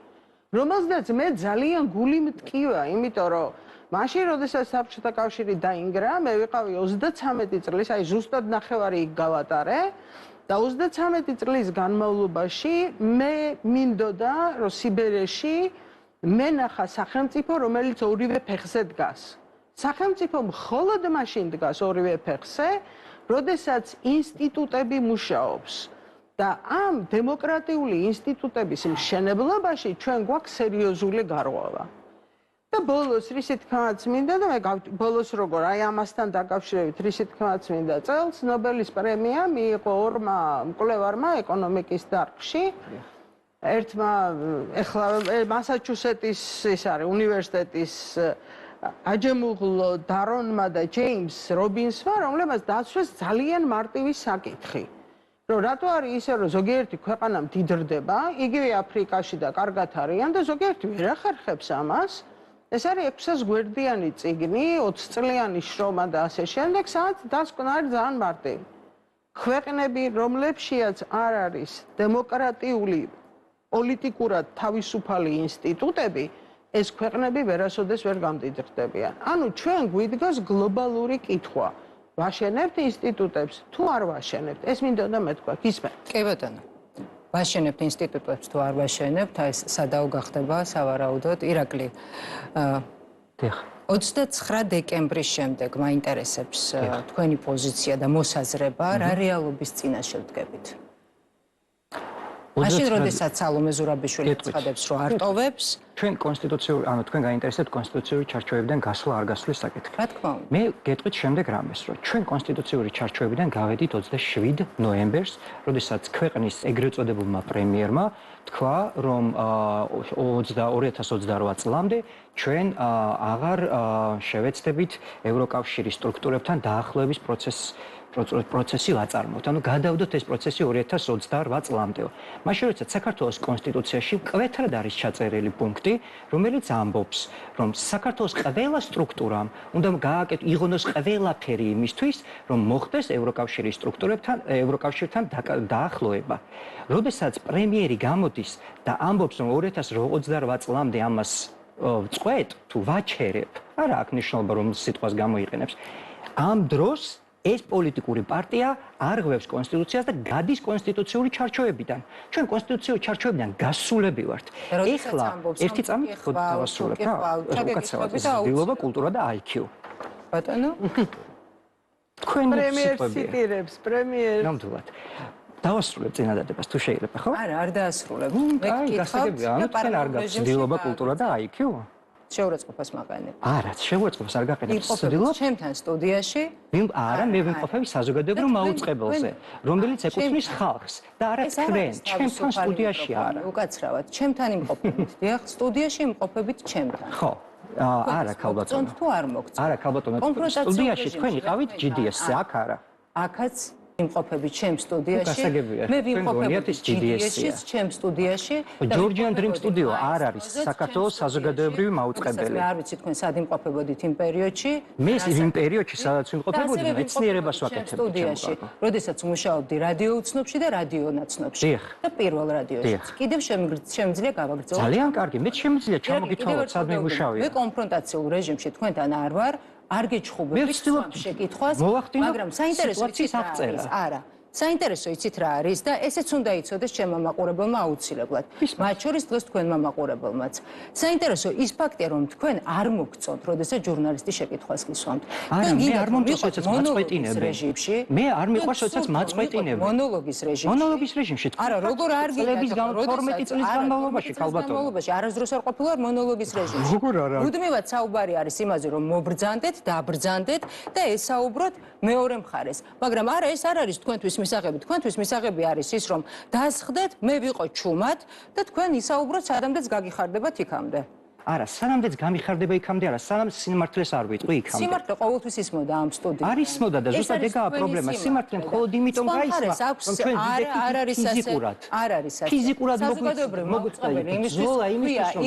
რომელზეც მე ძალიან გული მტკივა, იმიტომ რომ მაშინ, როდესაც საბჭოთა კავშირი დაინგრა, მე ვიყავი 33 წლის, აი ზუსტად ნახევარი იქ გავატარე. და 33 წლის განმავლობაში მე მინდოდა, რომ სიბერეში მე ნახა სახელმწიფო, რომელიც ორივე ფეხზე დგას. სახელმწიფო მხოლოდ მაშინ დგას ორივე ფეხზე, როდესაც ინსტიტუტები მუშაობს. და ამ დემოკრატიული ინსტიტუტების მშენებლობაში ჩვენ გვაქვს სერიოზული გარღვევა. და ბოლოს რისი თქმაც მინდა და მე ბოლოს როგორ აი ამასთან დაკავშირებით რისი თქმაც მინდა წელს ნობელის პრემია მიიღო ორმა მკვლევარმა ეკონომიკის დარგში. ერთმა ეხლა მასაჩუსეტის ის არის უნივერსიტეტის აჯემუღლო დარონმა და ჯეიმს რობინსმა, რომლებმაც დაცვეს ძალიან მარტივი საკითხი. რომ რატო არის ისე, რომ ზოგიერთი ქვეყანა მდიდრდება, იგივე აფრიკაში და კარგად არიან და ზოგიერთი ვერ ახერხებს ამას. ეს არის 600 გვერდიანი წიგნი, 20 წლიანი შრომა და ასე შემდეგ, სადაც დასკვნა არის ძალიან მარტივი. ქვეყნები, რომლებშიაც არ არის დემოკრატიული, პოლიტიკურად თავისუფალი ინსტიტუტები, ეს ქვეყნები ვერასოდეს ვერ გამდიდრდებიან. ანუ ჩვენ გვიდგას გლობალური კითხვა. ვაშენებთ ინსტიტუტებს თუ არ ვაშენებთ? ეს მინდოდა მეთქვა. გისმენთ? კი ბატონო. ვაშენებთ ინსტიტუტებს თუ არ ვაშენებთ, აი სადაო გახდება სავარაუდოდ ირაკლი. 29 დეკემბრის შემდეგ მაინტერესებს თქვენი პოზიცია და მოსაზრება, რა რეალობის წინაშე ვდგებით? მაშინ როდესაც სალომე ზურაბიშვილი ცხადებს, რომ არ ტოვებს, ჩვენ კონსტიტუციური, ანუ თქვენ გაინტერესებთ კონსტიტუციური ჩარჩოებიდან გასვლა არ გასვლის საკითხი. რა თქმა უნდა. მე გეტყვით შემდეგ რამეს, რომ ჩვენ კონსტიტუციური ჩარჩოებიდან გავედით 27 ნოემბერს, როდესაც ქვეყნის ეგრეთ წოდებულმა პრემიერმა თქვა, რომ 2028 წლამდე ჩვენ აღარ შევეცდებით ევროკავშირის სტრუქტურებთან დაახლოების პროცესი ვაწარმოოთ. ანუ გადავდოთ ეს პროცესი 2028 წლამდე. მაშინ როდესაც საქართველოს კონსტიტუციაში მკვეთრად არის ჩაწერილი პუნქტი, რომელიც ამბობს, რომ საქართველოს ყველა სტრუქტურამ უნდა იღონოს ყველაფერი იმისთვის, რომ მოხდეს ევროკავშირის სტრუქტურებთან, ევროკავშირთან დაახლოება. როდესაც პრემიერი გამოდის და ამბობს, რომ 2028 წლამდე ამას ვწყვეტ თუ ვაჩერებ, არა აქვს მნიშვნელობა რომ სიტყვას გამოიყენებს. ამ დროს ეს პოლიტიკური პარტია არღვევს კონსტიტუციას და გადის კონსტიტუციური ჩარჩოებიდან. ჩვენ კონსტიტუციური ჩარჩოებიდან გასულები ვართ. ეხლა ერთი წამი დავასრულებ რა. უკაცრავად ცდილობა, კულტურა და IQ. ბატონო? თქვენი პრემიერს ციტირებს, პრემიერ. ნამდვილად. დავასრულებ წინადადებას თუ შეიძლება, ხო? არა, არ დაასრულებ. აი, გასაგებია, ანუ თქვენ არ გაქვთ ცდილობა, კულტურა და IQ? შეურაცხყოფას მაყენებ. არა, შეურაცხყოფას არ გაყენებ. ცდილობ ჩემთან სტუდიაში. არა, მე ვიმყოფები საზოგადოებრივ მაუწყებელზე, რომელიც ეკუთვნის ხალხს და არა თქვენ, ჩემთან სტუდიაში არა. უკაცრავად, ჩემთან იმყოფებით. დიახ, სტუდიაში იმყოფებით ჩემთან. ხო. არა, ქალბატონო. თუ არ მოგწონთ. არა, ქალბატონო. სტუდიაში თქვენ იყავით GDS-ზე, აქ არა. აქაც იმყოფები ჩემ სტუდიაში. მე ვიმყოფები GDS-ში, ჩემ სტუდიაში. Georgian Dream Studio არ არის საქართველოს საზოგადოებრივი მაუწყებელი. მე არ ვიცი თქვენ სად იმყოფებოდით იმ პერიოდში. მე იმ პერიოდში სადაც ვიმყოფებოდი, მეცნიერებას ვაკეთებდი სტუდიაში. როდესაც მუშაობდი რადიო უცნობში და რადიო ნაცნობში. და პირველ რადიოში. კიდევ შემიძლია გავაგრძელო. ძალიან კარგი, მე შემიძლია ჩამოგითვალოთ სად მე მუშაობდი. მე კონფრონტაციულ რეჟიმში თქვენთან არ ვარ. არ გეჩხუბებით შეკითხვას, მაგრამ საინტერესო იცით რა არის? არა. საინტერესო იცით რა არის და ესეც უნდა იცოდეს ჩემმა მაყურებელმა აუცილებლად. მათ შორის დღეს თქვენმა მაყურებელმაც. საინტერესო ის ფაქტია, რომ თქვენ არ მოგწონთ, როდესაც ჟურნალისტი შეკითხვას გისვამთ. არა, მე არ მომწონს, როდესაც მაწყვეტინებენ. მე არ მიყვარს, როდესაც მაწყვეტინებენ. მონოლოგის რეჟიმში. მონოლოგის რეჟიმში. არა, როგორ არ გიწელების 12 წლის განმავლობაში ქალბატონო. განმავლობაში არასდროს არ ყოფილა მონოლოგის რეჟიმში. როგორ არა? მუდმივად საუბარი არის იმაზე, რომ მობრძანდეთ, დაბრძანდეთ და ესაუბროთ მეორე მხარეს. მაგრამ არა, ეს არ არის თქვენთვის მისაღები. თქვენთვის მისაღები არის ის, რომ დასხდეთ, მე ვიყო ჩუმად და თქვენ ისაუბროთ, სადამდეც გაგიხარდებათ იქამდე. არა, სანამდეც გამიხარდება იქამდე არა, სანამ სიმართლეს არ ვიტყვი იქამდე. სიმართლე ყოველთვის ისმოდა ამ სტუდიაში. არ ისმოდა და ზუსტად ეგაა პრობლემა. სიმართლე მხოლოდ იმიტომ გაისმა, რომ ჩვენ არ არის ფიზიკურად. არ არის ასე. ფიზიკურად მოგვიწყებელი იმისთვის,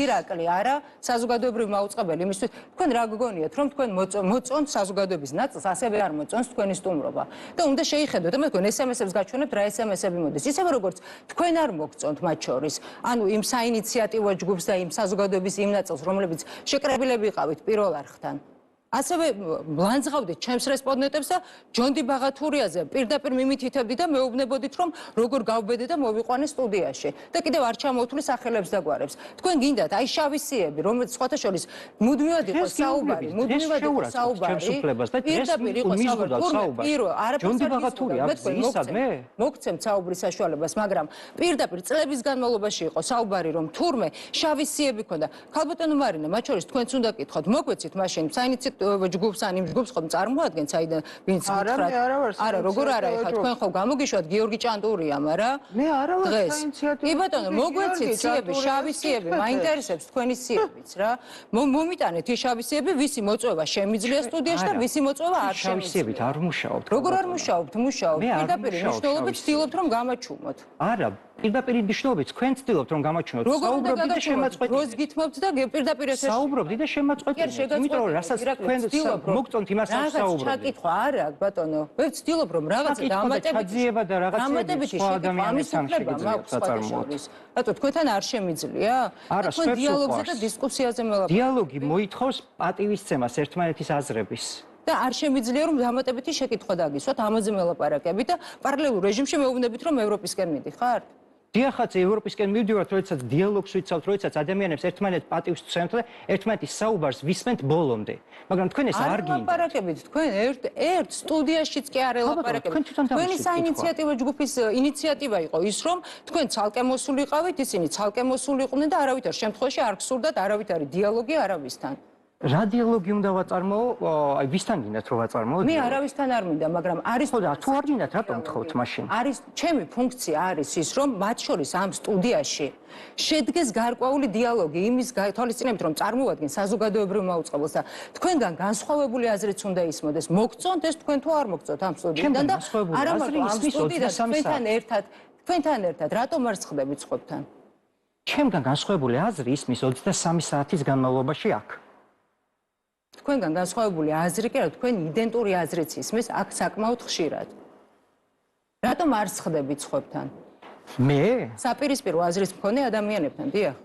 ირაკლი არა, საზოგადოებრივი მაუწყებელი იმისთვის. თქვენ რა გგონიათ, რომ თქვენ მოწონთ საზოგადოების ნაწილს, ასევე არ მოწონს თქვენი სტუმრობა. და უნდა შეიხედოთ, და მე თქვენ SMS-ებს გაჩვენებთ, რა SMS-ები მოდის. ისევე როგორც თქვენ არ მოგწონთ მათ შორის. ანუ იმ საინიციატივო ჯგუფს და იმ საზოგადოების იმ ნაწილს, რომლებიც შეკრებილები იყავით პირველ არხთან. ასევე ლანძღავდით ჩემს რესპონდენტებს და ჯონდი ბაღათურიაზე პირდაპირ მიმითითებდი და მეუბნებოდით, რომ როგორ გავბედე და მოვიყვანე სტუდიაში. და კიდევ არ ჩამოვთვლი სახელებს და გვარებს. თქვენ გინდათ აი შავი სიები, რომელიც სხვათა შორის მუდმივად იყო საუბარი, მუდმივად იყო საუბარი. პირდაპირ იყო საუბარი. ჯონდი ბაღათურია ისადმე? მოგცემთ საუბრის საშუალებას, მაგრამ პირდაპირ წლების განმავლობაში იყო საუბარი, რომ თურმე შავი სიები ქონდა. ქალბატონო მარინა, მათ შორის თქვენც უნდა გითხოთ, მოგვეცით მაშინ საინიციატივო ჯგუფს ან იმ ჯგუფს ხომ წარმოადგენთ საიდან ვინც მითხრათ არა როგორ არა ეხლა თქვენ ხო გამოგიშვათ გიორგი ჭანტურია მაგრამ მე არა ვარ საინიციატივო კი ბატონო მოგვეცით სიები შავი სიები მაინტერესებს თქვენი სიებიც რა მომიტანეთ ის შავი სიები ვისი მოწვევა შემიძლია სტუდიაში და ვისი მოწვევა არ შავი სიებით არ მუშაობთ როგორ არ მუშაობთ მუშაობთ პირდაპირ მნიშვნელობით ვცდილობთ რომ გამაჩუმოთ არა პირდაპირ მნიშვნელობით თქვენ ვცდილობთ რომ გამაჩვენოთ საუბრობთ და შემაწყვეტით როს გითმობთ და პირდაპირ ესე საუბრობთ და შემაწყვეტით იმიტომ რომ რასაც თქვენ მოგწონთ იმას არ საუბრობთ ჩაკითხვა არა ბატონო მე ვცდილობ რომ რაღაცა დამატება და რაღაცები სხვა ადამიანებთან შეგიძლიათ საწარმოოთ ბატონო თქვენთან არ შემიძლია თქვენ დიალოგზე და დისკუსიაზე მელაპარაკეთ დიალოგი მოითხოვს პატივისცემას ერთმანეთის აზრების და არ შემიძლია რომ დამატებითი შეკითხვა დაგისვათ ამაზე მელაპარაკებით და პარალელურ რეჟიმში მეუბნებით რომ ევროპისკენ მიდიხართ დიახაც ევროპისკენ მივდივართ, როდესაც დიალოგს ვიცავთ, როდესაც ადამიანებს ერთმანეთს პატივს ვცემთ და ერთმანეთის საუბარს ვისმენთ ბოლომდე. მაგრამ თქვენ ეს არ გინდათ. ლაპარაკებით, თქვენ ერთ სტუდიაშიც კი არ ელაპარაკებით. თქვენი საინიციატივო ჯგუფის ინიციატივა იყო ის, რომ თქვენ ცალკე მოსულიყავით, ისინი ცალკე მოსულიყვნენ და არავითარ შემთხვევაში არ გსურდათ არავითარი დიალოგი არავისთან. რა დიალოგი უნდა ვაწარმოო? აი ვისთან გინდათ რომ ვაწარმოო? მე არავისთან არ მინდა, მაგრამ არის ხო და თუ არ გინდათ, რატომ თხოვთ მაშინ? არის ჩემი ფუნქცია არის ის, რომ მათ შორის ამ სტუდიაში შედგეს გარკვეული დიალოგი იმის თვალისწინებით, რომ წარმოვადგენ საზოგადოებრივ მაუწყებელს და თქვენგან განსხვავებული აზრიც უნდა ისმოდეს. მოგწონთ ეს თქვენ თუ არ მოგწონთ ამ სტუდიიდან და არა მარტო ამ სტუდიიდან თქვენთან ერთად რატომ არ სხდებით სხვებთან? ჩემგან განსხვავებული აზრი ისმის 23 საათის განმავლობაში აქ. თქვენგან განსხვავებული აზრი კი არა, თქვენ იდენტური აზრიც ისმის აქ საკმაოდ ხშირად. რატომ არ სხდებით სხვებთან? მე? საპირისპირო აზრის მქონე ადამიანებთან, დიახ.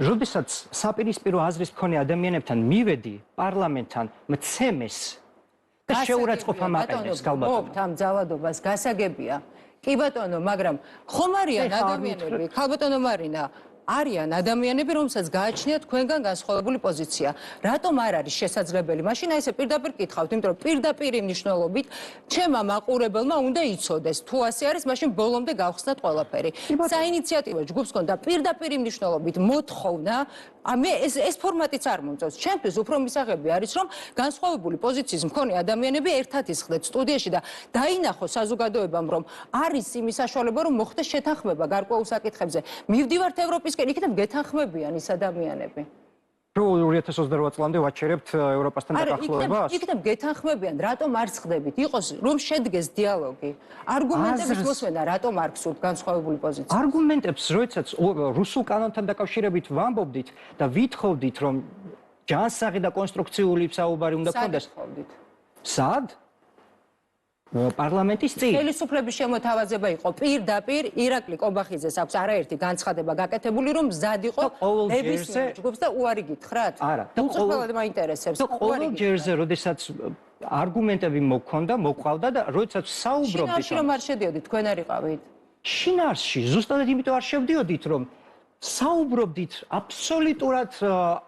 როდესაც საპირისპირო აზრის მქონე ადამიანებთან მივედი პარლამენტთან, მცემეს და შეურაცხყოფა მაყენებს ქალბატონო. მოგთ ამ ძალადობას გასაგებია. კი ბატონო, მაგრამ ხომ არიან ადამიანები, ქალბატონო მარინა არიან ადამიანები, რომელსაც გააჩნიათ თქვენგან განსხვავებული პოზიცია. რატომ არ არის შესაძლებელი? მაშინ აი ესე პირდაპირ კითხავთ, იმიტომ რომ პირდაპირ მნიშვნელობით ჩემმა მაყურებელმა უნდა იცოდეს. თუ ასე არის, მაშინ ბოლომდე გავხსნათ ყველაფერი. საინიციატივო ჯგუფს ჰქონდა პირდაპირ მნიშვნელობით მოთხოვნა, მე ეს ფორმატიც არ მომწონს. ჩემთვის უფრო მისაღები არის, რომ განსხვავებული პოზიციის მქონე ადამიანები ერთად ისხდეთ სტუდიაში და დაინახოს საზოგადოებამ, რომ არის იმის საშუალება, რომ მოხდეს შეთანხმება გარკვეულ საკითხებზე. მივდივართ ევროპისკენ, იქნებ გეთანხმებიან ის ადამიანები. რო 2028 წლამდე ვაჩერებთ ევროპასთან დაკავშირებას? იქნებ გეთანხმებიან, რატომ არ სხდებით? იყოს რომ შედგეს დიალოგი. არგუმენტების მოსმენა რატომ არ გსურთ განსხვავებული პოზიცია? არგუმენტებს, როდესაც რუსულ კანონთან დაკავშირებით ვამბობდით და ვითხოვდით, რომ ჯანსაღი და კონსტრუქციული საუბარი უნდა გქონდეს. სად? პარლამენტის წინ. ხელისუფლების შემოთავაზება იყო პირდაპირ ირაკლი კობახიძეს აქვს არაერთი განცხადება გაკეთებული, რომ მზად იყო ნებისმიერ ჯგუფს და უარი გითხრათ? არა. უწყებელად მაინტერესებს. ყოველ ჯერზე, როდესაც არგუმენტები მოგქონდა, მოყავდა და როდესაც საუბრობდით. შინაარსში რომ არ შედიოდით, თქვენ არ იყავით? შინაარსში ზუსტად იმიტომ არ შევდიოდით, რომ საუბრობდით აბსოლუტურად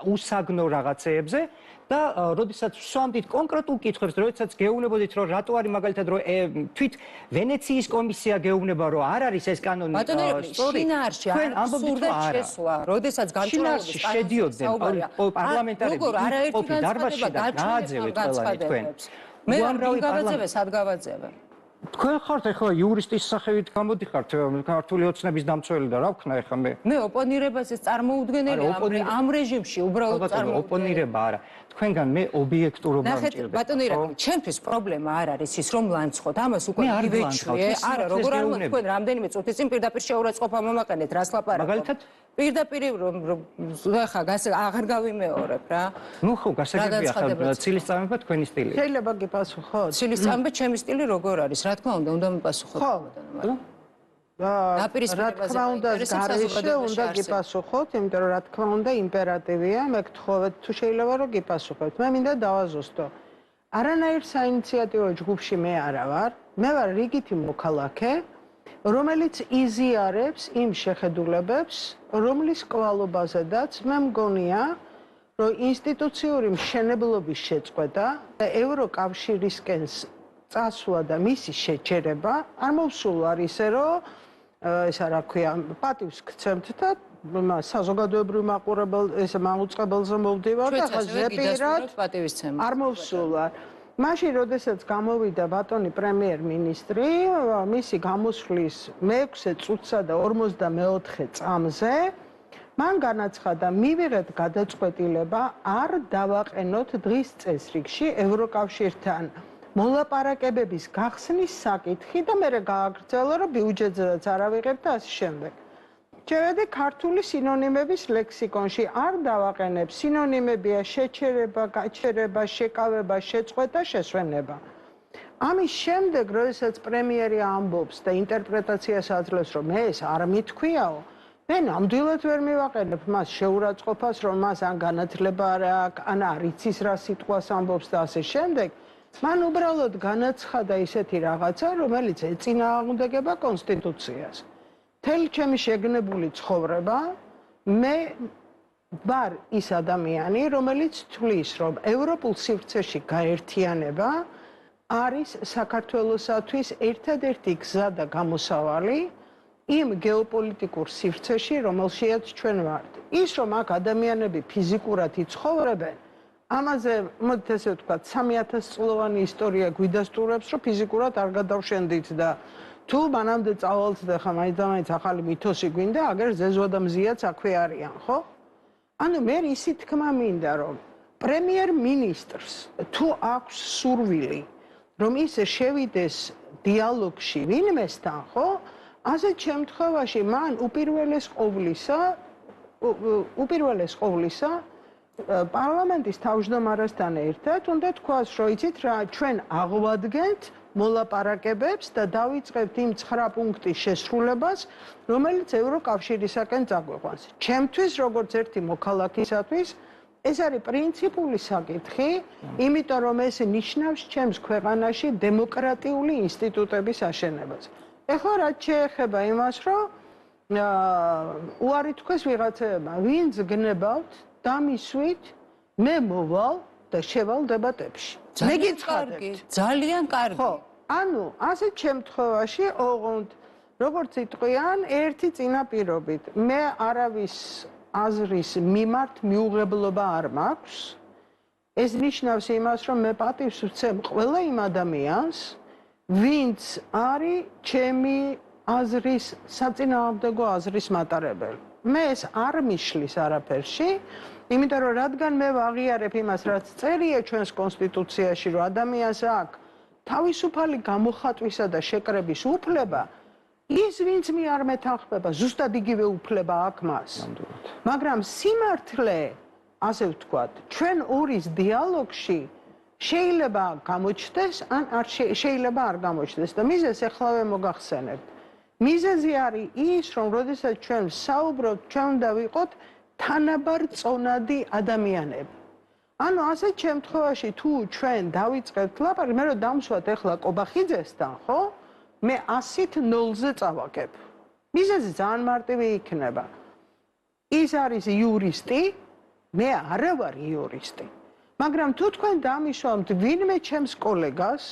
უსაგნო რაღაცეებზე და როდესაც ვსვამდით კონკრეტულ კითხვებს, როდესაც გეუბნებოდით, რომ რატო არის მაგალითად რომ თვით ვენეციის კომისია გეუბნება, რომ არ არის ეს კანონი სწორი. შინაარსში არ ამბობდით შესვლა, როდესაც განწყობილების შედიოდნენ პარლამენტარები, ყოფი დარბაზში და გააძევეთ ყველანი თქვენ. მე უამრავი გავაძევე, სად გავაძევე? თქვენ ხართ ახლა იურისტის სახელით გამოდიხართ ქართული ოცნების დამცველი და რა ვქნა ახლა მე? მე ოპონირებაზეც წარმოუდგენელია ამ რეჟიმში უბრალოდ წარმოუდგენელია. ოპონირება არა. თქვენგან მე ობიექტურობა მჭირდება. ბატონო ირაკლი, ჩემთვის პრობლემა არ არის ის რომ ლანցხოთ. ამას უკვე ივეჩვიე. არა, როგორ არ მოხდა თქვენ რამდენიმე წუთის წინ პირდაპირ შეურაცხყოფა მომაყენეთ, რას ლაპარაკობ? მაგალითად პირდაპირ ახლა აღარ გავიმეორებ რა. ნუ ხო, გასაგებია ხა ცილის წამება თქვენი სტილი. შეიძლება გიპასუხოთ? ცილის წამება ჩემი სტილი როგორ არის? რა თქმა უნდა მიპასუხოთ. ხო. რა თქმა უნდა გარეშე უნდა გიპასუხოთ, იმიტომ რომ რა თქმა უნდა იმპერატივია, მე გთხოვეთ თუ შეიძლება რომ გიპასუხოთ. მე მინდა დავაზუსტო. არანაირ საინიციატივო ჯგუფში მე არა ვარ. მე ვარ რიგითი მოქალაქე, რომელიც იზიარებს იმ შეხედულებებს, რომლის კვალობაზედაც მე მგონია, რომ ინსტიტუციური მშენებლობის შეწყვეტა და ევროკავშირისკენ წასვლა და მისი შეჩერება არ მოვსულ არის ისე, რომ ესა რა ქვია, პატივს გცემთ და საზოგადოებრივ მაუწყებელზე მოვდივარ და ხა ზეპირად არ მოვსულა. მაშინ, როდესაც გამოვიდა ბატონი პრემიერ-მინისტრი, მისი გამოსვლის მე-6 წუთსა და 54 წამზე, მან განაცხადა, მივიღეთ გადაწყვეტილება არ დავაყენოთ დღის წესრიგში ევროკავშირთან მოლაპარაკებების გახსნის საკითხი და მე გააგრძელა, რომ ბიუჯეტზედაც არ ავიღებ და ასე შემდეგ. შევედი ქართული სინონიმების ლექსიკონში, არ დავაყენებ, სინონიმებია შეჩერება, გაჩერება, შეკავება, შეწყვეტა, შესვენება. ამის შემდეგ, როდესაც პრემიერი ამბობს და ინტერპრეტაციას აძლევს, რომ მე ეს არ მithქვიაო, მე ნამდვილად ვერ მივაყენებ მას შეურაცხყოფას, რომ მას ან განათლება არ აქვს, ან არ იცის რა სიტყვას ამბობს და ასე შემდეგ. მან უბრალოდ განაცხადა ისეთი რაღაცა, რომელიც ეწინააღმდეგება კონსტიტუციას. მთელი ჩემი შეგნებული ცხოვრება მე ვარ ის ადამიანი, რომელიც თვლის, რომ ევროპულ სივრცეში გაერთიანება არის საქართველოსათვის ერთადერთი გზა და გამოსავალი იმ გეოპოლიტიკურ სივრცეში, რომელშიაც ჩვენ ვართ. ის, რომ აქ ადამიანები ფიზიკურად იცხოვრებენ, ამაზე, მოდით ესე ვთქვათ, 3000 წლოვანი ისტორია გვიდასტურებს, რომ ფიზიკურად არ გადავშენდით და თუ მანამდე წავალთ და ხა მაინც ახალი მითოსი გვინდა, აგერ ზეზვა და მზიაც აქვე არიან, ხო? ანუ მე ისი თქმა მინდა, რომ პრემიერ-მინისტრს თუ აქვს სურვილი, რომ ის შევიდეს დიალოგში ვინმესთან, ხო? ასეთ შემთხვევაში მან უპირველეს ყოვლისა პარლამენტის თავმჯდომარესთან ერთად უნდა თქვას, რომ იცით რა, ჩვენ აღვადგენთ მოლაპარაკებებს და დავიწყებთ იმ 9 პუნქტის შესრულებას, რომელიც ევროკავშირისაკენ წაგვიყვანს. ჩემთვის, როგორც ერთი მოქალაქისათვის, ეს არის პრინციპული საკითხი, იმიტომ რომ ეს ნიშნავს ჩემს ქვეყანაში დემოკრატიული ინსტიტუტების აშენებას. ეხლა რაც შეეხება იმას, რომ უარი თქვეს ვიღაცებმა, ვინც გნებავთ, დამისვით, მე მოვალ და შევალ დებატებში. მეგიცხადებთ. ძალიან კარგი. ხო, ანუ ასეთ შემთხვევაში ოღონდ როგორც იტყვიან, ერთი წინაპირობით, მე არავის აზრის მიმართ მიუღებლობა არ მაქვს. ეს ნიშნავს იმას, რომ მე პატივს ვცემ ყველა იმ ადამიანს, ვინც არის ჩემი აზრის, საწინააღმდეგო აზრის მატარებელი. მე ეს არ მიშლის არაფერში, იმიტომ რომ რადგან მე ვაღიარებ იმას, რაც წერია ჩვენს კონსტიტუციაში, რომ ადამიანს აქვს თავისუფალი გამოხატვისა და შეკრების უფლება, ის ვინც მე არ მეთანხმება, ზუსტად იგივე უფლება აქვს მას. მაგრამ სიმართლე, ასე ვთქვათ, ჩვენ ორის დიალოგში შეიძლება გამოჩნდეს, ან შეიძლება არ გამოჩნდეს და მიზეზს ახლავე მოგახსენებთ. მიზეზი არის ის, რომ როდესაც ჩვენ საუბრობთ, ჩვენ უნდა ვიყოთ თანაბარ წონადი ადამიანები. ანუ ასეთ შემთხვევაში თუ ჩვენ დავიწყებთ ლაპარაკი, მე რომ დამსვათ ეხლა კობახიძესთან, ხო? მე 100-ით 0-ზე წავაგებ. მიზეზი ძალიან მარტივი იქნება. ის არის იურისტი, მე არა ვარ იურისტი. მაგრამ თუ თქვენ დამისვამთ ვინმე ჩემს კოლეგას,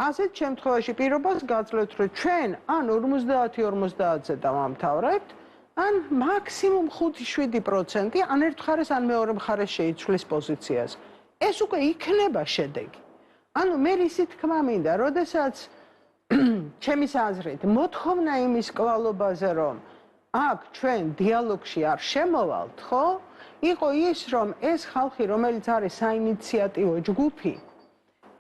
ასეთ შემთხვევაში პირობას გაძლევთ, რომ ჩვენ ან 50-50-ზე დავამთავრებთ, ან მაქსიმუმ 5-7%, ან ერთ მხარეს, ან მეორე მხარეს შეიცვლის პოზიციას. ეს უკვე იქნება შედეგი. ანუ მე ისი თქმა მინდა, როდესაც ჩემის აზრით მოთხოვნა იმის კვალობაზე, რომ აქ ჩვენ დიალოგში არ შემოვალთ, ხო? იყო ის, რომ ეს ხალხი, რომელიც არის საინიციატივო ჯგუფი,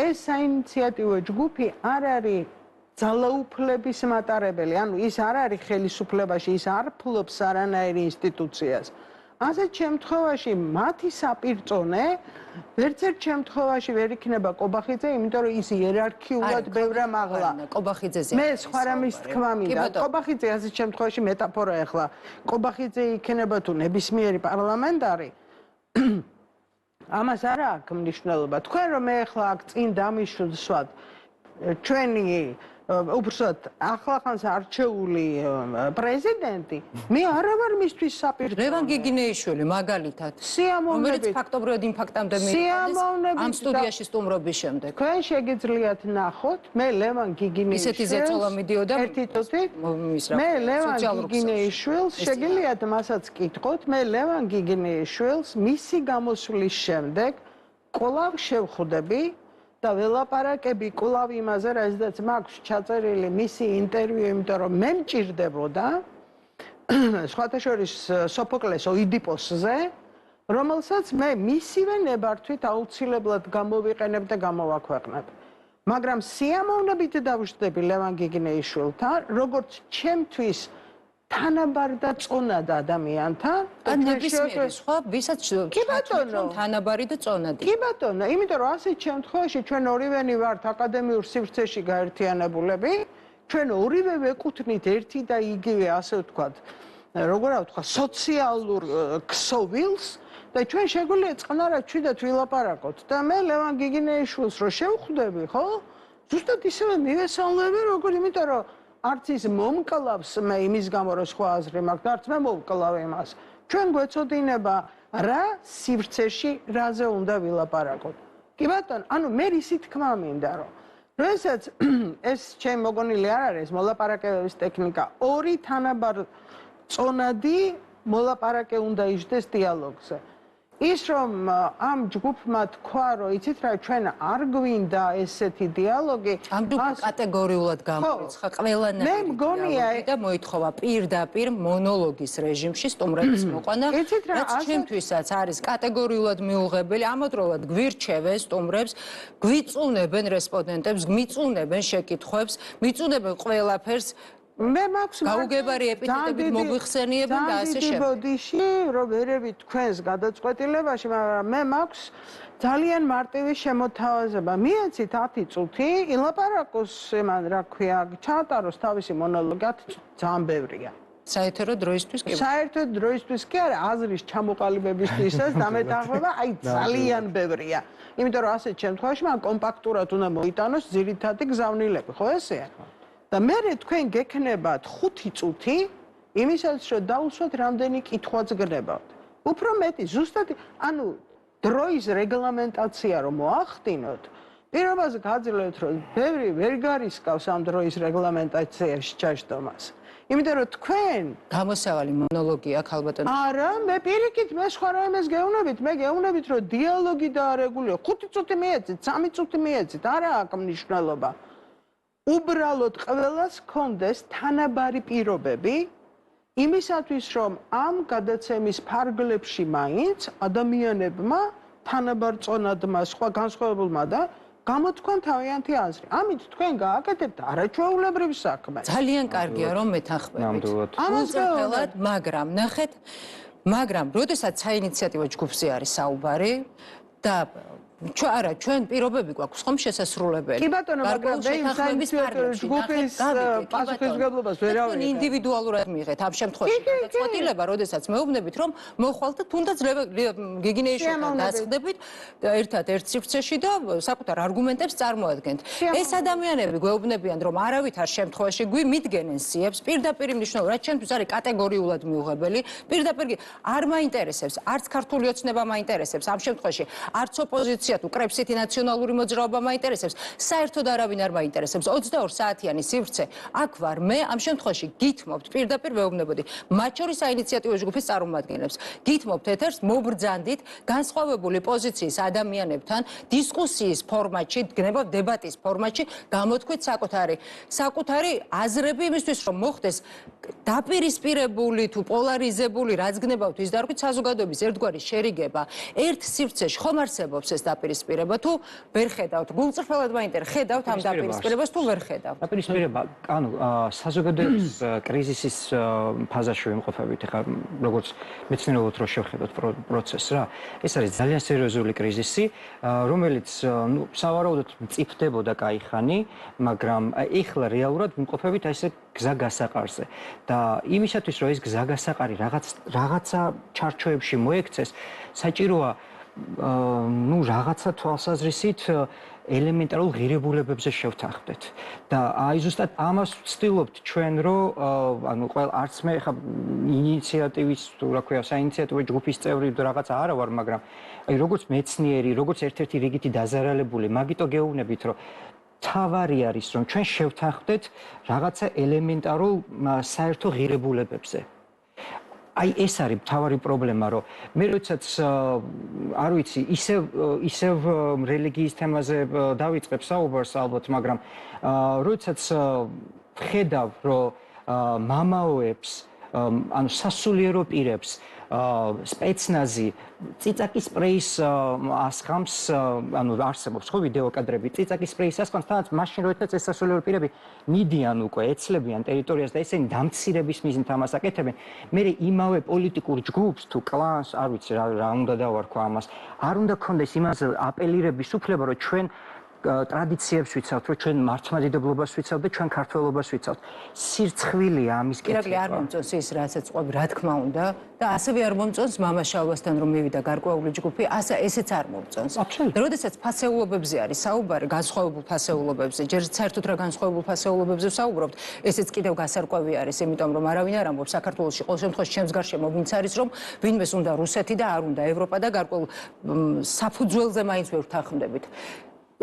ეს საინიციატივო ჯგუფი არ არის ძალაუფლების მატარებელი, ანუ ის არ არის ხელისუფლებაში, ის არ ფლობს არანაირ ინსტიტუციას. ასეთ შემთხვევაში მათი საპირწონე ვერცერთ შემთხვევაში ვერ იქნება კობახიძე, იმიტომ რომ ის იერარქიულად ბევრა მაღლა. კობახიძეზე. მე სხვა რამის თქმა მინდა. კობახიძე ასეთ შემთხვევაში მეტაფორა ახლა. კობახიძე იქნება თუ ნებისმიერი პარლამენტარი ამას არა აქვს მნიშვნელობა. თქვენ რომ მე ახლა აქ წინ დამიშვათ ჩვენი უბრალოდ ახლახანს არჩეული პრეზიდენტი, მე არა ვარ მისთვის საპირისპირო. ლევან გიგინეიშვილი მაგალითად, სიამოვნებით, რომელიც ფაქტობრივად იმ ფაქტამდე მიიღეს ამ სტუდიაში სტუმრობის შემდეგ. თქვენ შეგიძლიათ ნახოთ, მე ლევან გიგინეიშვილს ისეთი ზეწოლა მიდიოდა ერთი წუთი. მე ლევან გიგინეიშვილს შეგიძლიათ მასაც კითხოთ, მე ლევან გიგინეიშვილს მისი გამოსვლის შემდეგ კვლავ შევხვდები და ველაპარაკები კვლავ იმაზე, რაზეც მაქვს ჩაწერილი მისი ინტერვიუ, იმიტომ რომ მე მჭირდებოდა სხვათა შორის სოფოკლეს ოიდიპოსზე, რომელსაც მე მისივე ნებართვით აუცილებლად გამოვიყენებ და გამოვაქვეყნებ. მაგრამ სიამოვნებით დავждდები ლევან გიგინეიშვილთან, როგორც ჩემთვის თანაბარ და წონად ადამიანთან და ნებისმიერი სხვა, ვისაც თანაბარი და წონადი. კი ბატონო, იმიტომ რომ ასეთ შემთხვევაში ჩვენ ორივენი ვართ აკადემიურ სივრცეში გაერთიანებულები, ჩვენ ორივე ვეკუთვნით ერთი და იგივე, ასე ვთქვათ, როგორ ვთქვა, სოციალურ ქსოვილს და ჩვენ შეგვიძლია წყნარად ჩვიდათ ვილაპარაკოთ და მე ლევან გიგინეიშვილს რო შევხვდები, ხო? ზუსტად ისევე მივესალმები, როგორც იმიტომ რომ არც ის მომკლავს მე იმის გამო რომ სხვა აზრი მაქვს და არც მე მოვკლავ იმას. ჩვენ გვეწოდინება რა სივრცეში რაზე უნდა ვილაპარაკოთ. კი ბატონო, ანუ მე ისი თქმა მინდა რომ როდესაც ეს ჩემ მოგონილი არ არის მოლაპარაკებების ტექნიკა, ორი თანაბარ წონადი მოლაპარაკე უნდა იждდეს დიალოგზე. ის რომ ამ ჯგუფმა თქვა რომ იცით რა ჩვენ არ გვინდა ესეთი დიალოგი ამ კატეგორიულად გამორიცხა ყველანაირი და მოითხოვა პირდაპირ მონოლოგის რეჟიმში სტუმრების მოყვანა რაც ჩემთვისაც არის კატეგორიულად მიუღებელი ამავდროულად გვირჩევენ სტუმრებს გვიწუნებენ რესპონდენტებს გვიწუნებენ შეკითხვებს მიწუნებენ ყველაფერს მე მაქვს გაუგებარი ეპითეტებით მოგვიხსენიებენ და ასე შემდეგ. ბოდიში რომ ვერები თქვენს გადაწყვეტილებაში, მაგრამ მე მაქვს ძალიან მარტივი შემოთავაზება. მიეცით 10 წუთი, ილაპარაკოს იმან რა ქვია, ჩაატაროს თავისი მონოლოგი, 10 წუთი ძალიან ბევრია. საერთო დროისთვის კი. საერთო დროისთვის კი არა, აზრის ჩამოყალიბებისთვისაც დამეთანხმება, აი ძალიან ბევრია. იმიტომ რომ ასეთ შემთხვევაში მან კომპაქტურად უნდა მოიტანოს ძირითადი გზავნილები, ხო ესეა? და მე თქვენ გექნებათ 5 წუთი იმისაც რომ დაუსვათ რამდენი კითხვაც გნებავთ. უფრო მეტი ზუსტად ანუ დროის რეგლამენტაცია რომ მოახდინოთ, პირობაზე გაძლევთ რომ ბევრი ვერ გარისკავს ამ დროის რეგლამენტაციაში ჩაშტომას. იმიტომ რომ თქვენ გამოსავალი მონოლოგი აქვს ალბათ. არა, მე პირიქით მე სხვა რაიმეს გეუბნებით, მე გეუბნებით რომ დიალოგი დაარეგულირო. 5 წუთი მიეცით, 3 წუთი მიეცით, არა აქვს მნიშვნელობა. უბრალოდ ყველას კონდეს თანაბარი პირობები იმისათვის რომ ამ გადაცემის ფარგლებში მაინც ადამიანებმა თანაბარ წონადმა სხვა განსხვავებულმა და გამოთქვან თავიანთი აზრი. ამით თქვენ გააკეთებთ არაჩვეულებრივ საქმე. ძალიან კარგია რომ მეთანხმებით. ამასწრაფად, მაგრამ ნახეთ, მაგრამ როდესაც საინიციატივო ჯგუფზე არის საუბარი და ჩვენ პირობები გვაქვს ხომ შესასრულებელი. კი ბატონო, მაგრამ მე იმ საინიციატივო ჯგუფის პასუხისმგებლობას ვერ ავიღებ. თქვენ ინდივიდუალურად მიიღეთ ამ შემთხვევაში გადაწყვეტილება, როდესაც მეუბნებით რომ მოხვალთ და თუნდაც გიგინეიშვილთან დასხდებით ერთად ერთ სივრცეში და საკუთარ არგუმენტებს წარმოადგენთ. ეს ადამიანები გვეუბნებიან რომ არავითარ შემთხვევაში გვიმიდგენენ სიებს, პირდაპირ მნიშვნელობა, რაც ჩემთვის არის კატეგორიულად მიუღებელი, პირდაპირ არ მაინტერესებს, არც ქართული ოცნება მაინტერესებს ამ შემთხვევაში, არც ოპოზიცია თუ კრებსითი ნაციონალური მოძრაობა მაინტერესებს, საერთოდ არავინ არ მაინტერესებს. 22 საათიანი სივრცე აქ ვარ მე, ამ შემთხვევაში გითმობთ, პირდაპირ ვეუბნებოდი, მათ შორის საინიციატივო ჯგუფის წარმომადგენლებს. გითმობთ ეთერს, მობრძანდით განსხვავებული პოზიციის ადამიანებთან დისკუსიის ფორმატში, გნებავ დებატის ფორმატში, გამოთქვით საკუთარი აზრები იმისთვის, რომ მოხდეს დაპირისპირებული თუ პოლარიზებული, რაც გნებავთ ის და რქვით საზოგადოების ერთგვარი შერიგება. ერთ სივრცეში ხომ არსებობს ეს დაპირისპირება თუ ვერ ხედავთ? გულწრფელად მაინტერესებს, ხედავთ ამ დაპირისპირებას თუ ვერ ხედავთ? დაპირისპირება, ანუ საზოგადოების კრიზისის ფაზაში ვიმყოფებით, ხა როგორც მეცნიერულად რო შევხედოთ პროცესს რა. ეს არის ძალიან სერიოზული კრიზისი, რომელიც სავარაუდოდ მწიფდებოდა კაიხანი, მაგრამ ეხლა რეალურად ვიმყოფებით აი ესე გზა გასაყარზე. და იმისათვის რომ ეს გზა გასაყარი რაღაცა ჩარჩოებში მოექცეს, საჭიროა ну რაღაცა თვალსაზრისით ელემენტარულ ღირებულებებზე შევთანხმდეთ და აი ზუსტად ამას ვცდილობთ ჩვენ რომ ანუ არც მე ხა ინიციატივის თუ რა ქვია საინიციატივო ჯგუფის წევრი რაღაც არა ვარ მაგრამ აი როგორც მეცნიერი როგორც ერთ-ერთი რიგითი დაზარალებული მაგიტო გეუბნებით რომ თავარი არის რომ ჩვენ შევთანხმდეთ რაღაცა ელემენტარულ საერთო ღირებულებებზე აი ეს არის მთავარი პრობლემა რომ მე როდესაც არ ვიცი ისევ რელიგიის თემაზე დავიწყებ საუბარს ალბათ მაგრამ როდესაც ხედავ რომ მამაოებს ანუ სასულიერო პირებს სპეცნაზი ციცაკის სპრეის ასხამს ანუ არსებობს ხო ვიდეო კადრები ციცაკის სპრეის ასხამს თუნდაც მაშინ როდესაც ეს სასულიერო პირები მიდიან უკვე ეცლებიან ტერიტორიას და ესენი დამცირების მიზნით ამას აკეთებენ მე იმავე პოლიტიკურ ჯგუფს თუ კლანს არ ვიცი რა უნდა დავარქვა ამას არ უნდა ქონდეს იმაზე აპელირების უფლება რომ ჩვენ ტრადიციებს ვიცავთ, რომ ჩვენ მართლმადიდებლობას ვიცავთ და ჩვენ ქართველობას ვიცავთ. სირცხვილია ამის კეთება. ირაკლი არ მომწონს ის, რასაც ყვები, რა თქმა უნდა, და ასევე არ მომწონს მამაშალვასთან რომ მივიდა გარკვეული ჯგუფი, ესეც არ მომწონს. როდესაც ფასეულობებზე არის საუბარი, განსხვავებულ ფასეულობებზე, ჯერ საერთოდ რა განსხვავებულ ფასეულობებზე ვსაუბრობთ, ესეც კიდევ გასარკვევი არის, იმიტომ რომ არავინ არ ამბობს საქართველოში ყოველ შემთხვევაში ჩემს გარშემო ვინც არის რომ ვინმეს უნდა რუსეთი და არ უნდა ევროპა და გარკვეულ საფუძველზე მაინც ვერ ვთანხმდებით.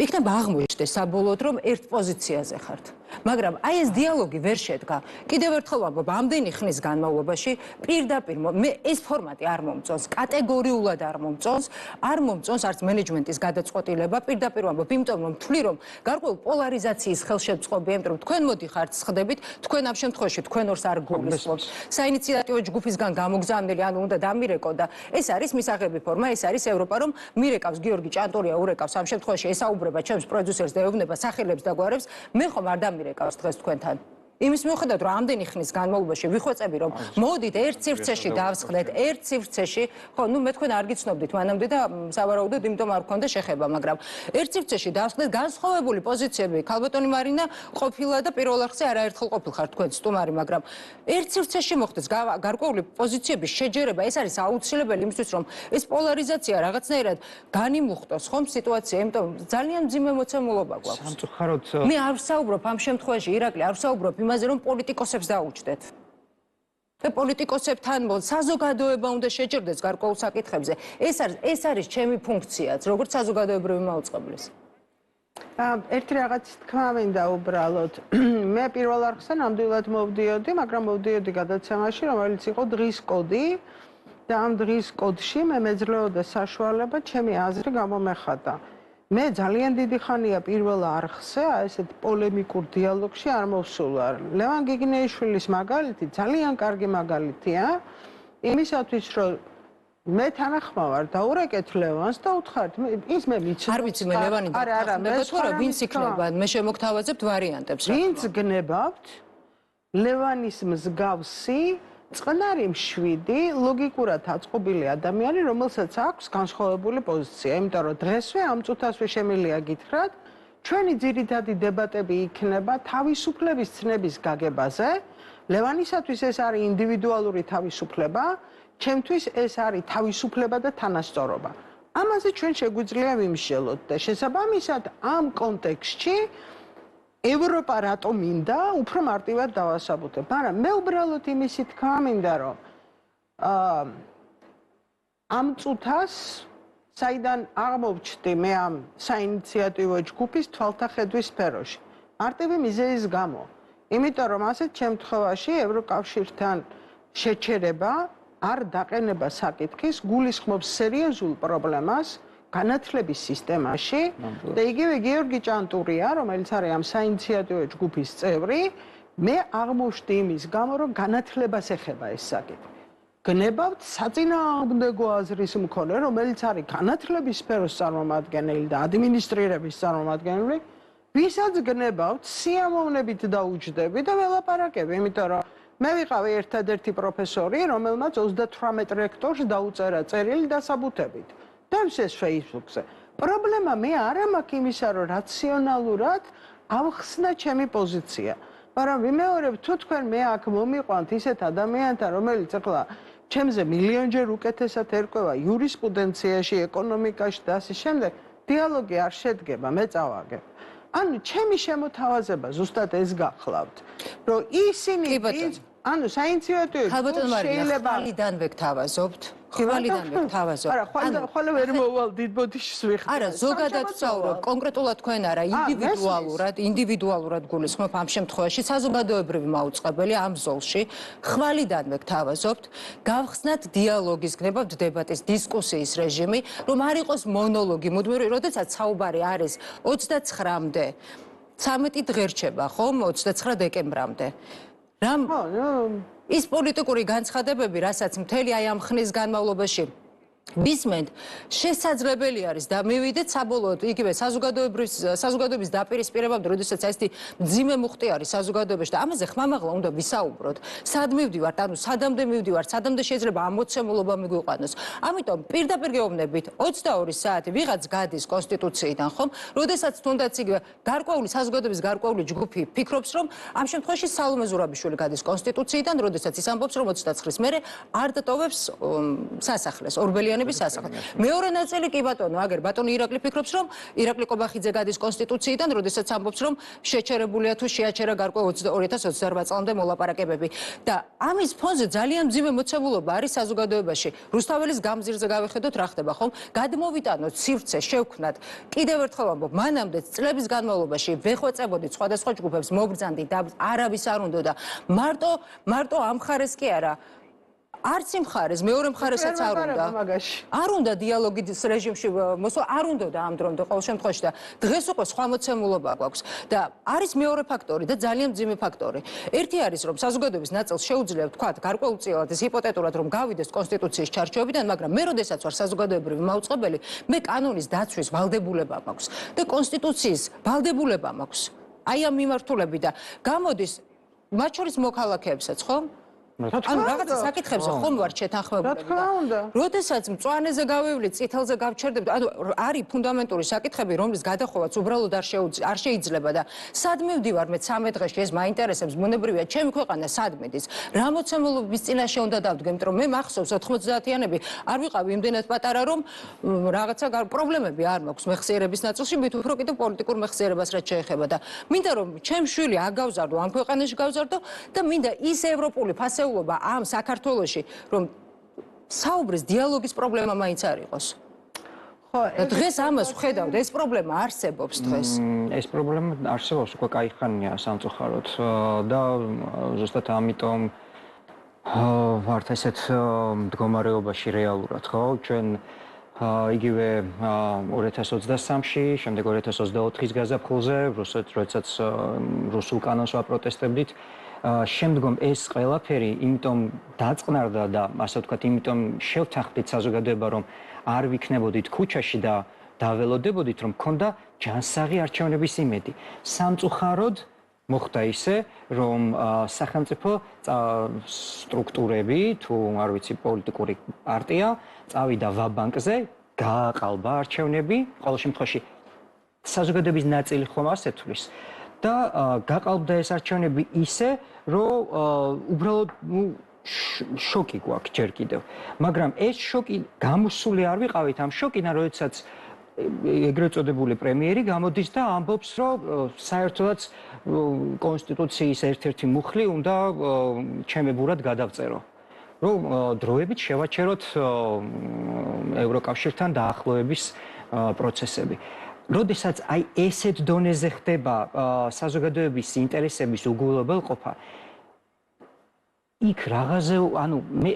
იქნება აღმოჩნდეს საბოლოოდ რომ ერთ პოზიციაზე ხართ. მაგრამ აი ეს დიალოგი ვერ შედგა. კიდევ ერთხელ ვამბობ, ამდენი ხნის განმავლობაში პირდაპირ მე ეს ფორმატი არ მომწონს, კატეგორიულად არ მომწონს, არ მომწონს არც მენეჯმენტის გადაწყვეტილება, პირდაპირ ვამბობ, იმიტომ რომ ვთვლი რომ გარკვეულ პოლარიზაციის ხელშეწყობია, იმიტომ რომ თქვენ მოდიხართ სხდებით, თქვენ ამ შემთხვევაში თქვენ ორს არ გულისხმობთ. საინიციატივო ჯგუფისგან გამოგზავნილი, ანუ უნდა დამირეკო და ეს არის მისაღები ფორმა, ეს არის ევროპა რომ მირეკავს გიორგი ჭანტურია ურეკავს ამ შემთხვევაში ესაუბრება ჩემს პროდიუსერს და ეუბნება სახელებს და გვარებს, მე ხომ არ დამირეკავს დღეს თქვენთან. იმის მიუხედავად რომ ამდენი ხნის განმავლობაში ვიხვეწები რომ მოდით ერთ სივრცეში დავსხდეთ ერთ სივრცეში ხო ნუ მე თქვენ არ გიცნობდით მანამდე და სავარაუდოდ იმიტომ არ გქონდა შეხება მაგრამ ერთ სივრცეში დავსხდეთ განსხვავებული პოზიციები ქალბატონი მარინა ყოფილა და პირველ არხზე არაერთხელ ყოფილხარ თქვენ სტუმარი მაგრამ ერთ სივრცეში მოხდეს გარკვეული პოზიციების შეჯერება ეს არის აუცილებელი იმისთვის რომ ეს პოლარიზაცია რაღაცნაირად განიმუხტოს ხომ სიტუაცია იმიტომ ძალიან მძიმე მოცემულობა გვაქვს სამწუხაროდ მე არ ვსაუბრობ ამ შემთხვევაში ირაკლი არ ვსაუბრობ იმაზე რომ პოლიტიკოსებს დაუჯდეთ. და პოლიტიკოსებთან საზოგადოება უნდა შეჯერდეს გარკვეულ საკითხებზე. ეს არის ჩემი ფუნქციაც, როგორც საზოგადოებრივი მაუწყებლის. ერთი რაღაცის თქმა მინდა უბრალოდ. მე პირველ არხზე ნამდვილად მოვდიოდი, მაგრამ მოვდიოდი გადაცემაში, რომელიც იყო დღის კოდი და ამ დღის კოდში მე მეძლეოდა საშუალება ჩემი აზრი გამომეხატა. მე ძალიან დიდი ხანია პირველ არხზე, ესეთ პოლემიკურ დიალოგში არ მოვსულ ვარ. ლევან გიგინეიშვილის მაგალითი ძალიან კარგი მაგალითია. იმისათვის, რომ მე თანახმავარ და ურეკეთ ლევანს და უთხარით, ის მე ვიცნობ. არ ვიცი მე ლევანი და არა, ვინც იქნება, მე შემოგთავაზებთ ვარიანტებს. ვინც გნებავთ ლევანის მსგავსი წყნარი მშვიდი, ლოგიკურად აწყობილი ადამიანი, რომელსაც აქვს განსხვავებული პოზიცია. იმიტომ რომ დღესვე ამ წუთასვე შემიძლია გითხრათ, ჩვენი ძირითადი დებატები იქნება თავისუფლების ცნების გაგებაზე. ლევანისათვის ეს არის ინდივიდუალური თავისუფლება, ჩემთვის ეს არის თავისუფლება და თანასწორობა. ამაზე ჩვენ შეგვიძლია ვიმსჯელოთ და შესაბამისად ამ კონტექსტში ევროპა რატომ მინდა უფრო მარტივად დავასაბუთებ. მაგრამ მე უბრალოდ იმისი თქმა მინდა რომ ამ წუთას საიდან აღმოვჩნდი მე ამ საინიციატივო ჯგუფის თვალთახედვის სფეროში. მარტივი მიზეზის გამო. იმიტომ რომ ასეთ შემთხვევაში ევროკავშირთან შეჩერება არ დაყენება საკითხის გულისხმობს სერიოზულ პრობლემას განათლების სისტემაში და იგივე გიორგი ჭანტურია, რომელიც არის ამ საინიციატივო ჯგუფის წევრი, მე აღმოჩნდი იმის გამო, რომ განათლებას ეხება ეს საკითხი. გნებავთ საწინააღმდეგო აზრის მქონე, რომელიც არის განათლების სფეროს წარმომადგენელი და ადმინისტრირების წარმომადგენელი, ვისაც გნებავთ სიამოვნებით დაუჯდები და ველაპარაკები, იმიტომ რომ მე ვიყავი ერთადერთი პროფესორი, რომელმაც 38 რექტორს დაუწერა წერილი დასაბუთებით. დამსეს Facebook-ზე. პრობლემა მე არა მაქვს იმისა, რომ რაციონალურად ავხსნა ჩემი პოზიცია. მაგრამ ვიმეორებ, თუ თქვენ მე აქ მომიყვანთ ისეთ ადამიანთან, რომელიც ახლა ჩემზე მილიონჯერ უკეთესად ერკვევა იურისპრუდენციაში, ეკონომიკაში და ასე შემდეგ, დიალოგი არ შედგება, მე წავაგებ. ანუ ჩემი შემოთავაზება ზუსტად ეს გახლავთ, რომ ისინი ანუ საინიციატივო შეიძლება ხვალიდანვე გთავაზობთ. ხვალიდანვე გთავაზობთ. არა, ხვალე ვერ მოვალ დიდ ბოდიშს ვიხდი. არა, ზოგადად ვსაუბრობ, კონკრეტულად თქვენ არა, ინდივიდუალურად გულისხმობ ამ შემთხვევაში საზოგადოებრივი მაუწყებელი ამ ზოლში. ხვალიდანვე გთავაზობთ, გავხსნათ დიალოგის, გნებავთ დებატის, დისკუსიის რეჟიმი, რომ არ იყოს მონოლოგი, მუდმივი, როდესაც საუბარი არის 29-მდე. 13 დღე რჩება, ხომ? 29 დეკემბრამდე. რამ ის პოლიტიკური განცხადებები, რასაც მთელი აი ამ ხნის განმავლობაში ვისმენთ, შესაძლებელი არის და მივიდეთ საბოლოოდ იგივე საზოგადოების დაპირისპირებამდე, როდესაც ესეთი მძიმე მუხტი არის საზოგადოებაში და ამაზე ხმამაღლა უნდა ვისაუბროთ. სად მივდივართ, ანუ სადამდე მივდივართ, სადამდე შეიძლება ამოცემულობა მიგვიყვანოს. ამიტომ პირდაპირ გეუბნებით, 22 საათი ვიღაც გადის კონსტიტუციიდან, ხომ? როდესაც თუნდაც იგივე გარკვეული საზოგადოების გარკვეული ჯგუფი ფიქრობს, რომ ამ შემთხვევაში სალომე ზურაბიშვილი გადის კონსტიტუციიდან, როდესაც ის ამბობს, რომ 29-ის მერე არ დატოვებს სასახლეს, ორბელიანი მეორე ნაწილი კი ბატონო, აგერ ბატონი ირაკლი ფიქრობს, რომ ირაკლი ყობახიძე გადის კონსტიტუციიდან, როდესაც ამბობს, რომ შეჩერებულია თუ შეაჩერა გარკვეულ 2028 წლამდე მოლაპარაკებები. და ამის ფონზე ძალიან მძიმე მოცემულობა არის საზოგადოებაში. რუსთაველის გამზირზე გავეხედოთ რა ხდება, ხომ? გადმოვიტანოთ სივრცე, შევქმნათ. კიდევ ერთხელ ვამბობ, მანამდე წლების განმავლობაში ვეხვეწებოდით სხვადასხვა ჯგუფებს, მოგბრძანდით და არავის არ უნდა და მარტო ამ მხარეს კი არა. არც იმ მხარეს, მეორე მხარესაც არ უნდა. არ უნდა დიალოგის რეჟიმში მოსვლა, არ უნდა და ამ დრომდე ყოველ შემთხვევაში და დღეს უკვე სხვა მოცემულობა გვაქვს. და არის მეორე ფაქტორი და ძალიან მძიმე ფაქტორი. ერთი არის, რომ საზოგადოების ნაწილს შეუძლია ვთქვათ, გარკვეულწილად ეს ჰიპოთეტურად რომ გავიდეს კონსტიტუციის ჩარჩოებიდან, მაგრამ მე როდესაც ვარ საზოგადოებრივი მაუწყებელი, მე კანონის დაცვის ვალდებულება მაქვს და კონსტიტუციის ვალდებულება მაქვს. აი ამ მიმართულები და გამოდის მათ შორის მოქალაქეებსაც, ხო? ანუ რაღაცა საკითხებზე ხომ ვარ შეთანხმებული და როდესაც მწვანეზე გავივლით, წითელზე გავჩერდებთ, ანუ არის ფუნდამენტური საკითხები, რომლის გადახოვაც უბრალოდ არ შეიძლება და სად მივდივარ მე 13 დღეში, ეს მაინტერესებს, ბუნებრივია, ჩემი ქვეყანა სად მიდის, რა მოცემულობის წინაშე უნდა დავდგე, იმიტომ რომ მე მახსოვს 90-იანები არ ვიყავი იმდენად პატარა, რომ რაღაცა პრობლემები არ მაქვს მეხსიერების ნაწილში, მით უფრო კიდევ პოლიტიკურ მეხსიერებას რაც შეეხება და მინდა რომ ჩემ შვილი აგავზარდო ამ ქვეყანაში გავზარდო და მინდა ის ევროპული ფასეულობა ამ საქართველოში, რომ საუბრის დიალოგის პრობლემა მაინც არ იყოს. ხო, დღეს ამას ვხედავთ, ეს პრობლემა არსებობს დღეს. ეს პრობლემა არსებობს უკვე კაი ხანია სამწუხაროდ და ზუსტად ამიტომ ვართ ესეთ მდგომარეობაში რეალურად, ხო? ჩვენ იგივე 2023-ში, შემდეგ 2024-ის გაზაფხულზე, როდესაც რუსულ კანონს ვაპროტესტებდით, შემდგომ ეს ყველაფერი იმიტომ დაწყნარდა და ასე ვთქვათ, იმიტომ შევთანხმდით საზოგადოება, რომ არ ვიქნებოდით ქუჩაში და დაველოდებოდით, რომ მქონდა ჯანსაღი არჩევნების იმედი. სამწუხაროდ მოხდა ისე, რომ სახელმწიფო სტრუქტურები, თუ არ ვიცი, პოლიტიკური პარტია წავიდა ვა-ბანკზე, გააყალბა არჩევნები, ყოველ შემთხვევაში საზოგადოების ნაწილი ხომ ასე თვლის. და გაყალბდა ეს არჩევნები ისე, რომ უბრალოდ შოკი გვაქვს ჯერ კიდევ. მაგრამ ეს შოკი გამოსული არ ვიყავით ამ შოკიდან, როდესაც ეგრეთ წოდებული პრემიერი გამოდის და ამბობს, რომ საერთოდაც კონსტიტუციის ერთ-ერთი მუხლი უნდა ჩემებურად გადავწერო. რომ დროებით შევაჩეროთ ევროკავშირთან დაახლოების პროცესები. როდესაც აი ესეთ დონეზე ხდება საზოგადოების ინტერესების უგულებელყოფა, იქ რაღაცე, ანუ მე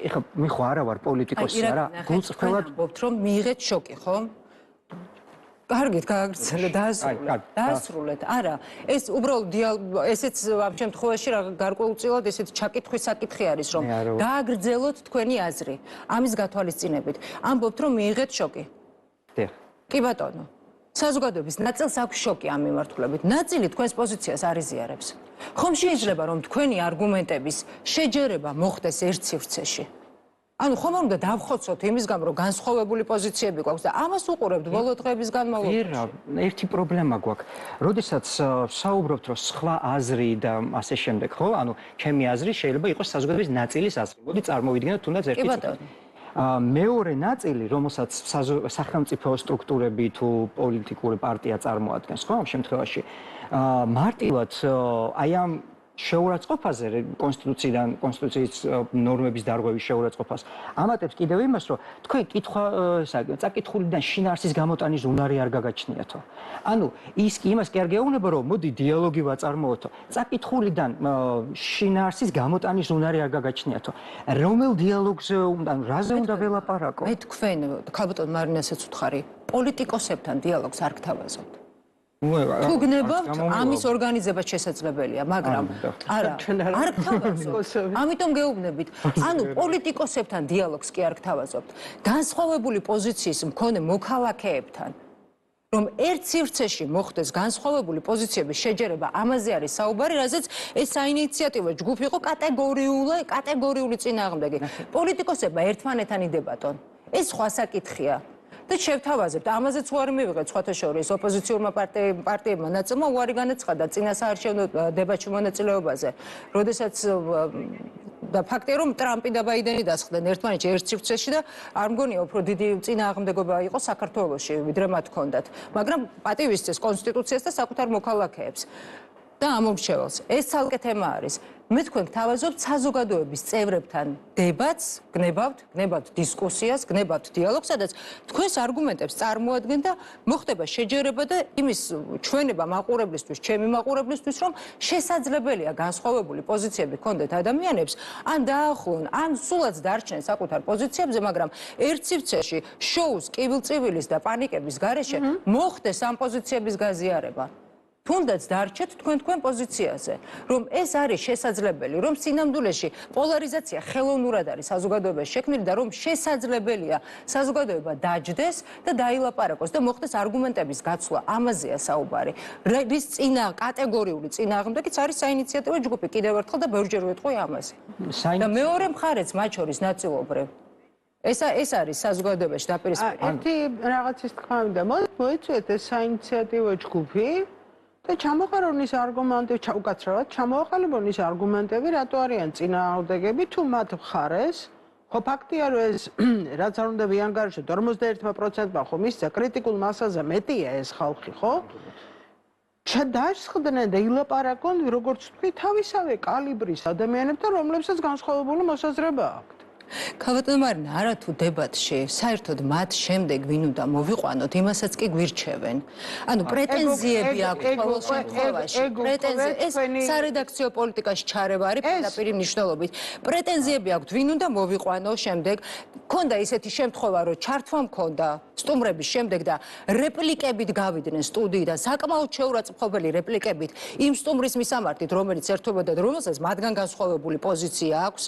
ხო არა ვარ პოლიტიკოსი, არა, გულწრფელად ვამბობთ, რომ მიიღეთ შოკი, ხო? კარგით, გააგრძელეთ, დაასრულეთ. არა, ეს უბრალოდ ესეც ამ შემთხვევაში გარკვეულწილად ესეთ ჩაკითხვის საკითხი არის, რომ გააგრძელოთ თქვენი აზრი ამის გათვალისწინებით. ამბობთ, რომ მიიღეთ შოკი. კი ბატონო. საზოგადოების ნაწილს აქვს შოკი ამ მიმართულებით. ნაწილი თქვენს პოზიციას არ იზიარებს. ხომ შეიძლება რომ თქვენი არგუმენტების შეჯერება მოხდეს ერთ სივრცეში? ანუ ხომ არ უნდა დავხოცოთ იმის გამო რომ განსხვავებული პოზიციები გვაქვს და ამას უყურებთ ბოლო დღეების განმავლობაში. ვერა, ერთი პრობლემა გვაქვს. როდესაც საუბრობთ რომ სხვა აზრი და ასე შემდეგ, ხო? ანუ ჩემი აზრი შეიძლება იყოს საზოგადოების ნაწილის აზრი. მოდი წარმოვიდგინოთ თუნდაც ერთი წუთი. მეორე ნაწილი, რომელსაც სახელმწიფო სტრუქტურები თუ პოლიტიკური პარტია წარმოადგენს, ხო, ამ შემთხვევაში, მარტივად აი ამ შეურაცხყოფაზე კონსტიტუციიდან კონსტიტუციის ნორმების დარღვევის შეურაცხყოფას ამატებს კიდევ იმას, რომ თქვენ წაკითხულიდან შინაარსის გამოტანის უნარი არ გაგაჩნიათო. ანუ ის კი იმას კი არ გეუბნება, რომ მოდი დიალოგი ვაწარმოოთო. წაკითხულიდან შინაარსის გამოტანის უნარი არ გაგაჩნიათო. რომელ დიალოგზე უნდა, რაზე უნდა ველაპარაკო? მე თქვენ ქალბატონ მარინასაც ვთხარი, პოლიტიკოსებთან დიალოგს არ გთავაზობთ. თუ გნებავთ, ამის ორგანიზებას შესაძლებელია, მაგრამ არა, არ გთავაზობთ. ამიტომ გეუბნებით. ანუ პოლიტიკოსებთან დიალოგს კი არ გთავაზობთ. განსხვავებული პოზიციის მქონე მოქალაქეებთან, რომ ერთ სივრცეში მოხდეს განსხვავებული პოზიციების შეჯერება, ამაზე არის საუბარი, რაზეც ეს საინიციატივო ჯგუფი იყო კატეგორიული წინააღმდეგი. პოლიტიკოსებმა ერთმანეთთან იდებატონ. ეს სხვა საკითხია. და შევთავაზებთ, ამაზეც უარი მივიღეთ სხვათა შორის ოპოზიციურმა პარტიებმა ნაწილმა უარი განაცხადა წინასაარჩევნო დებატში მონაწილეობაზე. როდესაც და ფაქტია რომ ტრამპი და ბაიდენი დასხდნენ ერთმანეთში ერთ სივრცეში და არ მგონია უფრო დიდი წინააღმდეგობა იყო საქართველოში, ვიდრე მათ ჰქონდათ. მაგრამ პატივისცეს კონსტიტუციას და საკუთარ მოქალაქეებს. და ამომრჩეველს. ეს ცალკე თემა არის. მე თქვენ გთავაზობთ საზოგადოების წევრებთან დებატს, გნებავთ დისკუსიას, გნებავთ დიალოგს, სადაც თქვენს არგუმენტებს წარმოადგენთ და მოხდება შეჯერება და იმის ჩვენება მაყურებლისთვის, ჩემი მაყურებლისთვის, რომ შესაძლებელია განსხვავებული პოზიციები ჰქონდეთ ადამიანებს, ან დაახლოონ, ან სულაც დარჩნენ საკუთარ პოზიციებზე, მაგრამ ერთ სივრცეში შოუს, კიბილწივილის და პანიკების გარეშე მოხდეს ამ პოზიციების გაზიარება. თუნდაც დარჩეთ თქვენ პოზიციაზე, რომ ეს არის შესაძლებელი, რომ სინამდვილეში პოლარიზაცია ხელოვნურად არის საზოგადოებაში შექმნილი და რომ შესაძლებელია საზოგადოება დაჯდეს და დაილაპარაკოს და მოხდეს არგუმენტების გაცვლა, ამაზეა საუბარი. რის კატეგორიული წინააღმდეგიც არის საინიციატივო ჯგუფი, კიდევ ერთხელ და ბევრჯერ ვეტყვი ამაზე. და მეორე მხარეც მათ შორის ნაწილობრივ ეს არის საზოგადოებაში დაპირისპირებული. ერთი რაღაცის თქმა უნდა, მოიწვიეთ ეს საინიციატივო ჯგუფი და ჩამოყარონ ის არგუმენტები, უკაცრავად ჩამოაყალიბონ ის არგუმენტები, რატო არიან წინააღმდეგები, თუ მათ მხარეს, ხო ფაქტია, რომ ეს რაც არ უნდა ვიანგარიშოთ, 51%-მა ხო მისცა კრიტიკულ მასაზე მეტია ეს ხალხი, ხო? დაასხდნენ და ილაპარაკონ, როგორც თქვი, თავისავე კალიბრის ადამიანებთან, რომლებსაც განსხვავებული მოსაზრება აქვთ. ქალბატონ მარინა, არა თუ დებატში, საერთოდ მათ შემდეგ ვინ უნდა მოვიყვანოთ, იმასაც კი გვირჩევენ. ანუ პრეტენზიები აქვს ყოველ შემთხვევაში. ეს სარედაქციო პოლიტიკაში ჩარევა არის პირდაპირ მნიშვნელობით. პრეტენზიები აქვს, ვინ უნდა მოვიყვანო შემდეგ. ქონდა ისეთი შემთხვევა, რომ ჩართვა მქონდა სტუმრების შემდეგ და რეპლიკებით გავიდნენ სტუდიიდან, საკმაოდ შეურაცხყოფელი რეპლიკებით იმ სტუმრის მისამართით, რომელიც ერთვებოდა და რომელსაც მათგან განსხვავებული პოზიცია აქვს.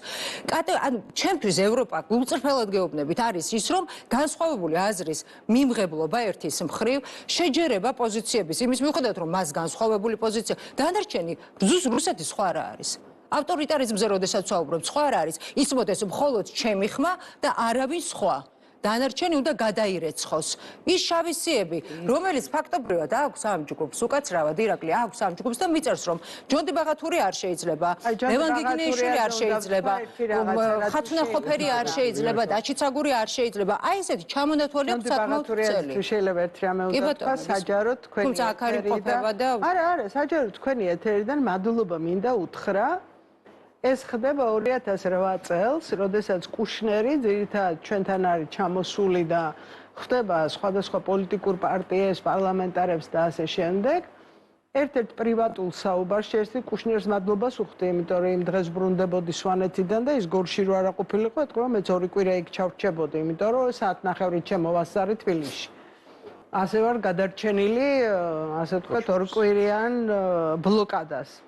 ანუ ჩემთვის ევროპა გულწრფელად გეუბნებით არის ის, რომ განსხვავებული აზრის მიმღებლობა ერთის მხრივ შეჯერება პოზიციების იმის მიუხედავად, რომ მას განსხვავებული პოზიცია დანარჩენი რუსეთი სხვა რა არის. ავტორიტარიზმზე როდესაც ვსაუბრობ, სხვა რა არის. ისმოდეს მხოლოდ ჩემი ხმა და არავინ სხვა. დანარჩენი უნდა გადაირეცხოს. ის შავისიები, რომელიც ფაქტობრივად აქვს ამ ჯგუფს, უკაცრავად ირაკლი აქვს ამ ჯგუფს და მიწერს, რომ ჯონდი ბაღათური არ შეიძლება, ლევან გიგინეიშვილი არ შეიძლება, ხათუნა ხოფერი არ შეიძლება, დაჩიცაგური არ შეიძლება. აი ესეთი ჩამონათვალი აქვს საკმაოდ ძელი. შეიძლება ერთი რამე უნდა თქვა, საჯაროდ თქვენი თუმცა აქ არ იმყოფება და არა, საჯაროდ თქვენი ეთერიდან მადლობა მინდა უთხრა. ეს ხდება 2008 წელს, როდესაც კუშნერი ძირითადად ჩვენთან არის ჩამოსული და ხდება სხვადასხვა პოლიტიკურ პარტიებს, პარლამენტარებს და ასე შემდეგ. ერთ-ერთ პრივატულ საუბარში ერთი კუშნერს მადლობას უხდი, იმიტომ რომ იმ დღეს ბრუნდებოდი სვანეთიდან და ის გორში რო არ აყოფილიყო, ეთქვა რომ მეც 2 კვირა იქ ჩავრჩებოდი, იმიტომ რომ საათნახევრით შემოვასწარი თბილისში. ასე ვარ გადარჩენილი, ასე ვთქვათ, 2 კვირიან ბლოკადას.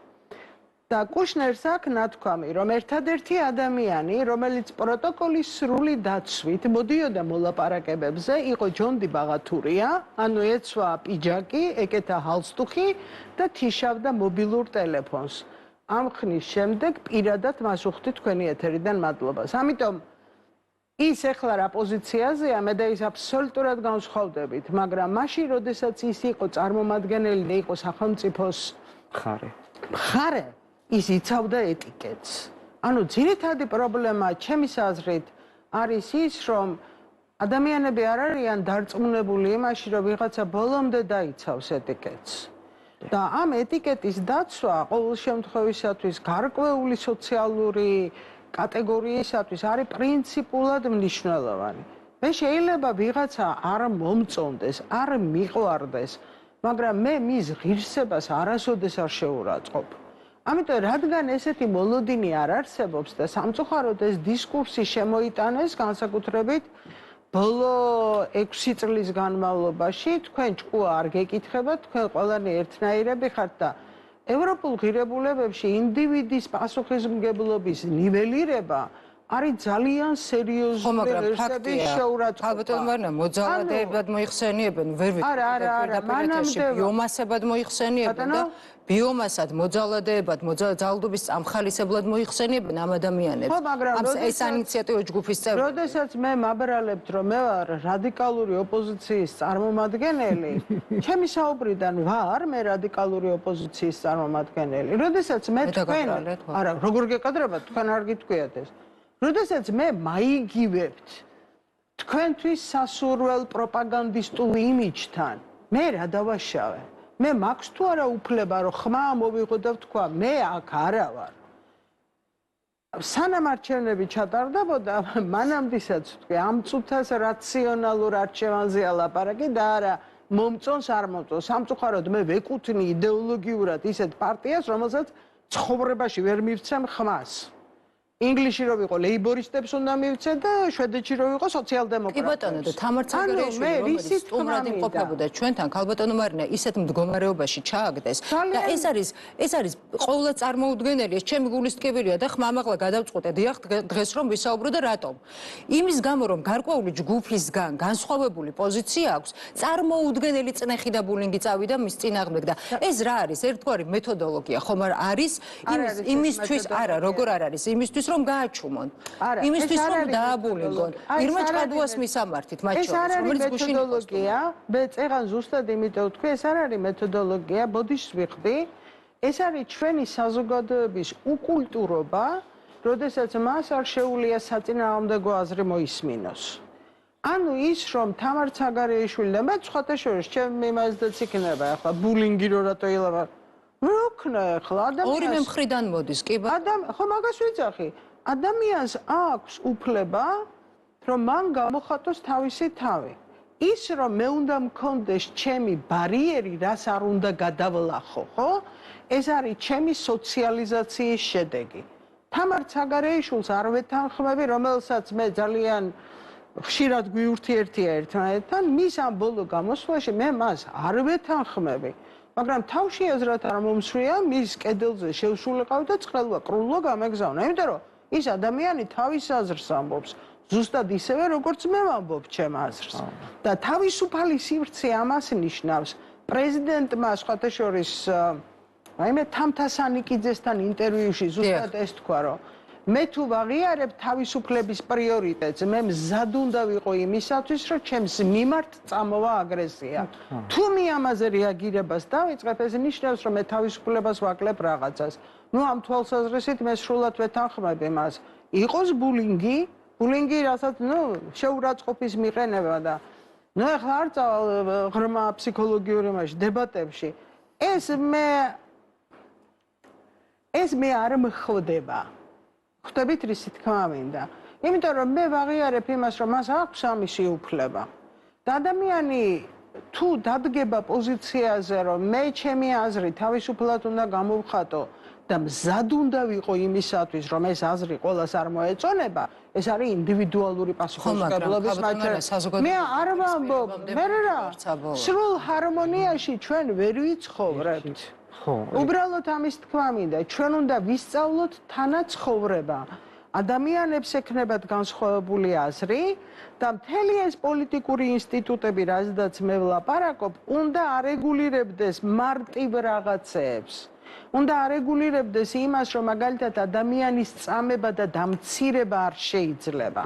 და კუშნერს აქვს ნათქვამი, რომ ერთადერთი ადამიანი, რომელიც პროტოკოლის სრული დაცვით მოდიოდა მოლაპარაკებებზე, იყო ჯონდი ბაღათურია, ანუ ეცვა პიჯაკი, ეკეთა ჰალსტუხი და თიშავდა მობილურ ტელეფონს. ამ ხნის შემდეგ პირადად მას უხდი თქვენი ეთერიდან მადლობას. ამიტომ ის ეხლა რა პოზიციაზეა, მე და ის აბსოლუტურად განსხვავდებით, მაგრამ მაშინ, როდესაც ის იყო წარმომადგენელი და იყო სახელმწიფოს მხარე, ის იცავდა ეტიკეტს. ანუ ძირითადი პრობლემა ჩემის აზრით არის ის, რომ ადამიანები არ არიან დარწმუნებული იმაში, რომ ვიღაცა ბოლომდე დაიცავს ეტიკეტს. და ამ ეტიკეტის დაცვა ყოველ შემთხვევისათვის გარკვეული სოციალური კატეგორიისათვის არის პრინციპულად მნიშვნელოვანი. მე შეიძლება ვიღაცა არ მომწონდეს, არ მიყვარდეს, მაგრამ მე მის ღირსებას არასოდეს არ შევურაცხყოფ. ამიტომ რადგან ესეთი მოლოდინი არ არსებობს და სამწუხაროდ ეს დისკურსი შემოიტანეს განსაკუთრებით ბოლო 6 წლის განმავლობაში თქვენ ჭკუა არ გეკითხებათ, თქვენ ყველანი ერთნაირები ხართ და ევროპულ ღირებულებებში ინდივიდის პასუხისმგებლობის ნიველირება არის ძალიან სერიოზული ღირსების შეურაცხყოფა. ალბათ მარნა მოძალადებად მოიხსენიებენ, ვერ ვიცი, ბიომასებად მოიხსენიებენ და ბიომასად მოძალადებად, ძალადობის წამხალისებლად მოიხსენიებენ ამ ადამიანებს. ეს ინიციატივა ჯგუფის წევრი. როდესაც მე მაბრალებთ, რომ მე ვარ რადიკალური ოპოზიციის წარმომადგენელი, ჩემი საუბრიდან ვარ მე რადიკალური ოპოზიციის წარმომადგენელი. როდესაც მე თქვენ, არა, როგორ გეკადრებათ, თქვენ არ გიტყვიათ ეს. როდესაც მე მაიგივებთ თქვენთვის სასურველ პროპაგანდისტულ იმიჯთან, მე რა დავაშავე? მე მაქვს თუ არა უფლება რომ ხმა მოვიღო და ვთქვა მე აქ არა ვარ. სანამ არჩევნები ჩატარდებოდა, მანამდესაც ვთქვი, ამ წუთას რაციონალურ არჩევანზეა ლაპარაკი და არა მომწონს არ მომწონს. სამწუხაროდ მე ვეკუთვნი იდეოლოგიურად ისეთ პარტიას, რომელსაც ცხოვრებაში ვერ მივცემ ხმას. ინგლისში რო ვიყო ლეიბორისტებს უნდა მივცე და შვედეთში რო ვიყო სოციალ-დემოკრატებს. კი ბატონო და თამარ ცაგარეიშვილი რომელიც სტუმრად იმყოფებოდა ჩვენთან, ქალბატონო მარინა ისეთ მდგომარეობაში ჩააგდეს და ეს არის ყოველად წარმოუდგენელი, ეს ჩემი გულის ტკივილია და ხმამაღლა გადავწყვეტე დიახ დღეს რომ ვისაუბრო და რატომ? იმის გამო რომ გარკვეული ჯგუფისგან განსხვავებული პოზიცია აქვს, წარმოუდგენელი წნეხი და ბულინგი წავიდა მის წინააღმდეგ და ეს რა არის? ერთგვარი მეთოდოლოგია ხომ არის იმისთვის არა, როგორ არ არის იმისთვის რომ გააჩუმონ. იმისთვის რომ დააბულინგონ. ირმა ჭყადუას მისამართით მათ შორის, რომელიც გუშინ მეთოდოლოგია, მე წეღან ზუსტად იმიტომ ვთქვი, ეს არ არის მეთოდოლოგია, ბოდიშს ვიხდი. ეს არის ჩვენი საზოგადოების უკულტურობა, როდესაც მას არ შეუძლია საწინააღმდეგო აზრი მოისმინოს. ანუ ის რომ თამარ ცაგარეიშვილი და მე სხვათა შორის ჩემ იმასდაც იქნება ახლა ბულინგი რო რატო ილაპარაკო როქნა ახლა ადამიანს ორივე მხრიდან მოდის, კი ბატონო. ხო მაგას ვიძახი. ადამიანს აქვს უფლება, რომ მან გამოხატოს თავისი თავი. ის რომ მე უნდა მქონდეს ჩემი ბარიერი, რას არ უნდა გადავლახო, ხო? ეს არის ჩემი სოციალიზაციის შედეგი. თამარ ცაგარეიშვილს არ ვეთანხმები, რომელსაც მე ძალიან ხშირად გვიურთიერთია ერთმანეთთან, მის ამ ბოლო გამოსვლაში მე მას არ ვეთანხმები. მაგრამ თავში აზრად არ მომსვლია, მის კედელზე შევსულიყავ და ცხელვა კრულო გამეგზავნა. იმიტომ რომ ის ადამიანი თავის აზრს ამბობს, ზუსტად ისევე როგორც მე ვამბობ ჩემ აზრს. და თავისუფალი სივრცე ამას ნიშნავს. პრეზიდენტმა სხვათა შორის რაიმე თამთასანიკიძესთან ინტერვიუში ზუსტად ეს თქვა, რომ მე თუ ვაღიარებ თავისუფლების პრიორიტეტს, მე მზად უნდა ვიყო იმისათვის, რომ ჩემს მიმართ წამოვა აგრესია. თუ მე ამაზე რეაგირებას დავიწყებ, ეს ნიშნავს, რომ მე თავისუფლებას ვაკლებ რაღაცას. ნუ ამ თვალსაზრისით მე სრულად ვეთანხმები მას. იყოს ბულინგი, რასაც ნუ შეურაცხყოფის მიყენება და ნუ ახლა არ წავალ ღრმა ფსიქოლოგიური მასში დებატებში. ეს მე არ მხვდება. ხვდებით რისი თქმა მინდა. იმიტომ რომ მე ვაღიარებ იმას, რომ მას აქვს ამისი უფლება. და ადამიანი თუ დადგება პოზიციაზე, რომ მე ჩემი აზრი თავისუფლად უნდა გამოვხატო და მზად უნდა ვიყო იმისათვის, რომ ეს აზრი ყველას არ მოეწონება, ეს არის ინდივიდუალური პასუხისმგებლობის მაჩვენებელი. მე არ ვამბობ, მე რა, სრულ ჰარმონიაში ჩვენ ვერ ვიცხოვრებთ. უბრალოდ ამის თქმა მინდა, ჩვენ უნდა ვისწავლოთ თანაცხოვრება. ადამიანებს ექნებათ განსხვავებული აზრი და მთელი ეს პოლიტიკური ინსტიტუტები, რაზედაც მე ვლაპარაკობ, უნდა არეგულირებდეს მარტივ რაღაცეებს. უნდა არეგულირებდეს იმას, რომ მაგალითად ადამიანის წამება და დამცირება არ შეიძლება.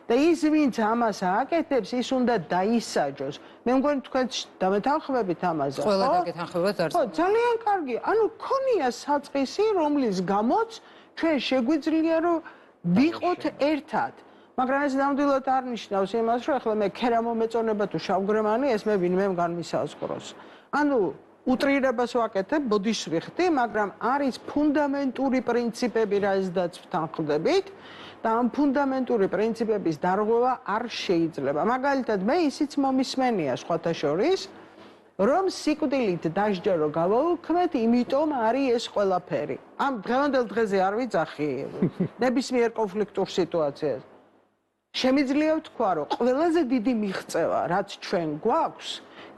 და ის, ვინც ამას ააკეთებს, ის უნდა დაისაჯოს. მე მგონი თქვენ დამეთანხმებით ამაზე, ხო? ყველა დაგეთანხმებათ არც. ხო, ძალიან კარგი. ანუ ქონია საწყისი, რომლის გამოც ჩვენ შეგვიძლია რომ ვიყოთ ერთად. მაგრამ ეს ნამდვილად არ ნიშნავს იმას, რომ ახლა მე ქერამომეწონება თუ შავგრემანი ეს მე ვინმე განმისაზღვროს. ანუ უტრირებას ვაკეთებ, ბოდიშს ვიხდი, მაგრამ არის ფუნდამენტური პრინციპები, რასაც ვთანხმდებით და ამ ფუნდამენტური პრინციპების დარღვევა არ შეიძლება. მაგალითად, მე ისიც მომისმენია სხვათა შორის, რომ სიკვდილით დასჯა რო გავაუქმეთ, იმიტომ არის ეს ყველაფერი. ამ დღევანდელ დღეზე არ ვიძახი ნებისმიერ კონფლიქტურ სიტუაციას. შემიძლია ვთქვა, რომ ყველაზე დიდი მიღწევა, რაც ჩვენ გვაქვს,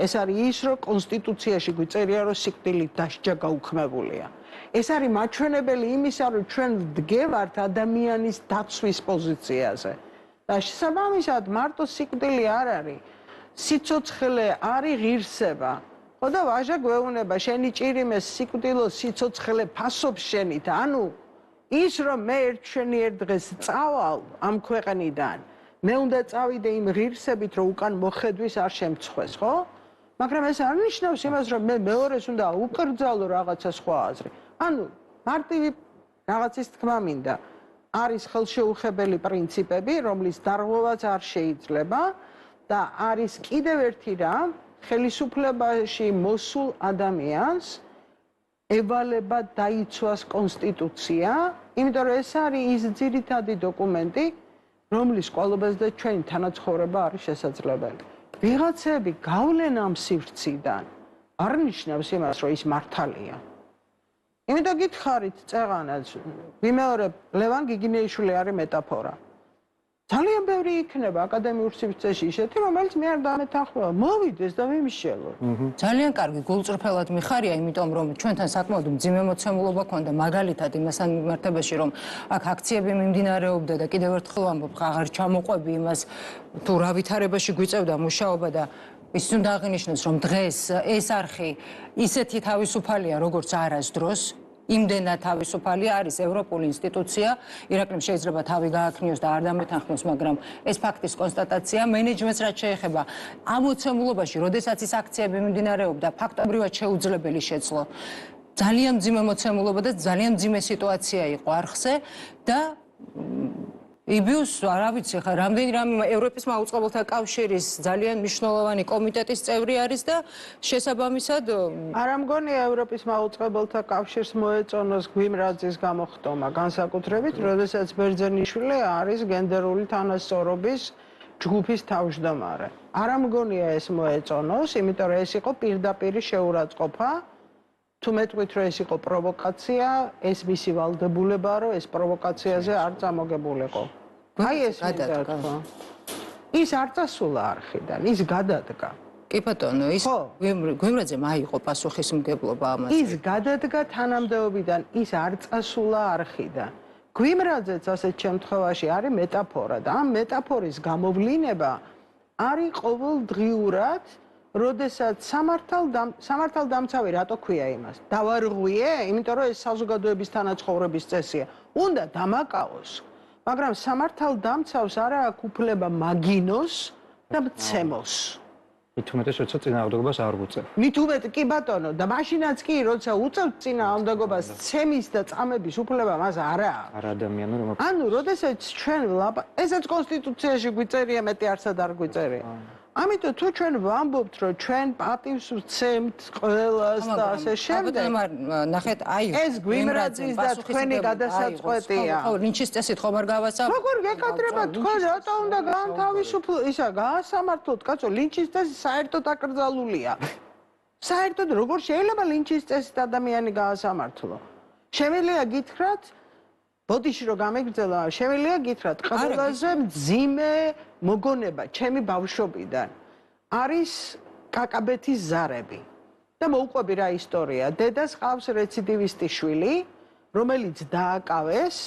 ეს არის ის, რომ კონსტიტუციაში გვიწერია, რომ სიკვდილით დასჯა გაუქმებულია. ეს არის მაჩვენებელი იმისა, რომ ჩვენ ვდგევართ ადამიანის დაცვის პოზიციაზე. და შესაბამისად, მარტო სიკვდილი არ არის. სიცოცხლე არის ღირსება. ხო და ვაჟა გვეუბნება, შენი ჭირიმე სიკვდილო სიცოცხლე ფასობს შენით. ანუ ის რომ მე ერთშენი ერთ დღეს წავალ ამ ქვეყნიდან, მე უნდა წავიდე იმ ღირსებით, რომ უკან მოხედვის არ შემწხვეს, ხო? მაგრამ ეს არ ნიშნავს იმას, რომ მე მეორეს უნდა უკრძალო რაღაცა სხვა აზრი. ანუ მარტივი რაღაცის თქმა მინდა. არის ხელშეუხებელი პრინციპები, რომლის დარღვევაც არ შეიძლება და არის კიდევ ერთი რამ, ხელისუფლებაში მოსულ ადამიანს ევალება დაიცვას კონსტიტუცია, იმიტომ რომ ეს არის ის ძირითადი დოკუმენტი, რომლის ყოლობას და ჩვენი თანაცხოვრება არის შესაძლებელი. ვიღაცები გავლენ ამ სივრციდან არ ნიშნავს იმას, რომ ის მართალია. იმიტომ გითხარით წეღანაც, ვიმეორებ, ლევან გიგინეიშვილი არის მეტაფორა. ძალიან ბევრი იქნება აკადემიურ სივრცეში ისეთი, რომელიც მე არ დამეთანხმება. მოვიდეს და ვიმშელო. ძალიან კარგი, გულწრფელად მიხარია, იმიტომ რომ ჩვენთან საკმაოდ მძიმე მოცემულობა ქონდა, მაგალითად იმასთან მიმართებაში, რომ აქ აქციები მიმდინარეობდა და კიდევ ერთხელ ვამბობ, აღარ ჩამოყვები იმას, თუ რა ვითარებაში გვიწევდა მუშაობა და ის უნდა აღინიშნოს, რომ დღეს ეს არხი ისეთი თავისუფალია, როგორც არასდროს. იმდენად თავისუფალი არის ევროპული ინსტიტუცია, ირაკლიმ შეიძლება თავი გააქმნიოს და არ დამეთანხმოს, მაგრამ ეს ფაქტის კონსტატაცია, მენეჯმენტს რაც შეეხება ამ მოცემულობაში, როდესაც ის აქციები მიმდინარეობდა, ფაქტობრივად შეუძლებელი შეძლო. ძალიან მძიმე მოცემულობა და ძალიან მძიმე სიტუაცია იყო არხზე და იბიუს არა ვიცი ხა რამდენი რამე ევროპის მაუწყებელთა კავშირის ძალიან მნიშვნელოვანი კომიტეტის წევრი არის და შესაბამისად არ ამგონია ევროპის მაუწყებელთა კავშირს მოეწონოს გვიმრაძის გამოხტომა განსაკუთრებით, როდესაც ბერძენიშვილი არის გენდერული თანასწორობის ჯგუფის თავმჯდომარე. არ ამგონია ეს მოეწონოს, იმიტომ რომ ეს იყო პირდაპირი შეურაცხყოფა. თუ მეტყვით, რომ ეს იყო პროვოკაცია, ეს მისი ვალდებულება, რომ ეს პროვოკაციაზე არ წამოგებულიყო. აი ეს გადადგა. ის არ წასულა არხიდან, ის გადადგა. კი ბატონო, ის გვიმრაძემ აიღო პასუხისმგებლობა ამაზე. ის გადადგა თანამდებობიდან, ის არ წასულა არხიდან. გვიმრაძეც ასეთ შემთხვევაში არის მეტაფორა და ამ მეტაფორის გამოვლინება არის ყოველდღიურად როდესაც სამართალდამცავი რატო ქვია იმას? დავარღვიე, იმიტომ რომ ეს საზოგადოების თანაცხოვრების წესია. უნდა დამაკავოს, მაგრამ სამართალდამცავს არა აქვს უფლება მაგინოს და მცემოს. მით უმეტეს, როცა წინააღმდეგობას არ უწევ. მით უმეტ კი ბატონო, და მაშინაც კი, როცა უწევთ წინააღმდეგობას, ცემის და წამების უფლება მას არ აქვს. არ ადამიანო რომ ანუ, როდესაც ჩვენ ესაც კონსტიტუციაში გვიწერია, მეტი არსად არ გვიწერია. ამიტომ თუ ჩვენ ვამბობთ, რომ ჩვენ პატივს ვცემთ ყველას და ასე შემდეგ, ნახეთ, აი ეს გვიმრაძის და თქვენი გადასაწყვეტია. ხო, ლინჩის წესით ხომ არ გავასწავლეთ? როგორ გეკადრება თქვენ, რატო უნდა გაასამართლოთ, კაცო, ლინჩის წესი საერთოდ აკრძალულია. საერთოდ როგორ შეიძლება ლინჩის წესით ადამიანი გაასამართლო? შემიძლია გითხრათ, ბოდიში რომ გამეგრძელა, შემიძლია გითხრათ, ყველაზე მძიმე მოგონება ჩემი ბავშვობიდან არის კაკაბეთის ზარები. და მოუყვები რა ისტორია. დედას ყავს რეციდივისტი შვილი, რომელიც დააკავეს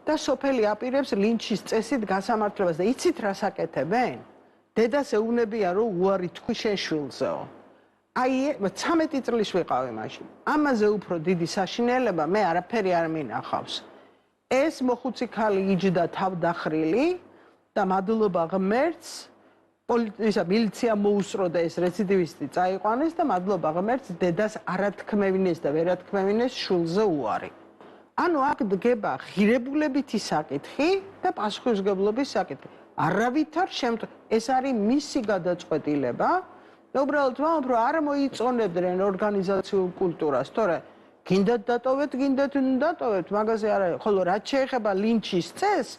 და სოფელი აპირებს ლინჩის წესით გასამართლებას და იცით რას აკეთებენ? დედას ეუბნებიან, რომ უარი თქვი შენ შვილზეო. აი 13 წლის ვიყავი მაშინ. ამაზე უფრო დიდი საშინელება მე არაფერი არ მინახავს. ეს მოხუცი ქალი იჯდა თავდახრილი და მადლობა ღმერთს მილიცია მოუსწრო და ეს რეციდივისტი წაიყვანეს და მადლობა ღმერთს დედას არათქმევინეს და ვერათქმევინეს შულზე უარი. ანუ აქ დგება ღირებულებითი საკითხი და პასუხისმგებლობის საკითხი. არავითარ შემთხვევაში ეს არის მისი გადაწყვეტილება და უბრალოდ ვამბობ, რომ არ მოიწონებდნენ ორგანიზაციულ კულტურას, თორე გინდათ დატოვეთ, გინდათ დატოვეთ, მაგაზე არ არის. ხოლო რაც შეეხება ლინჩის წესს,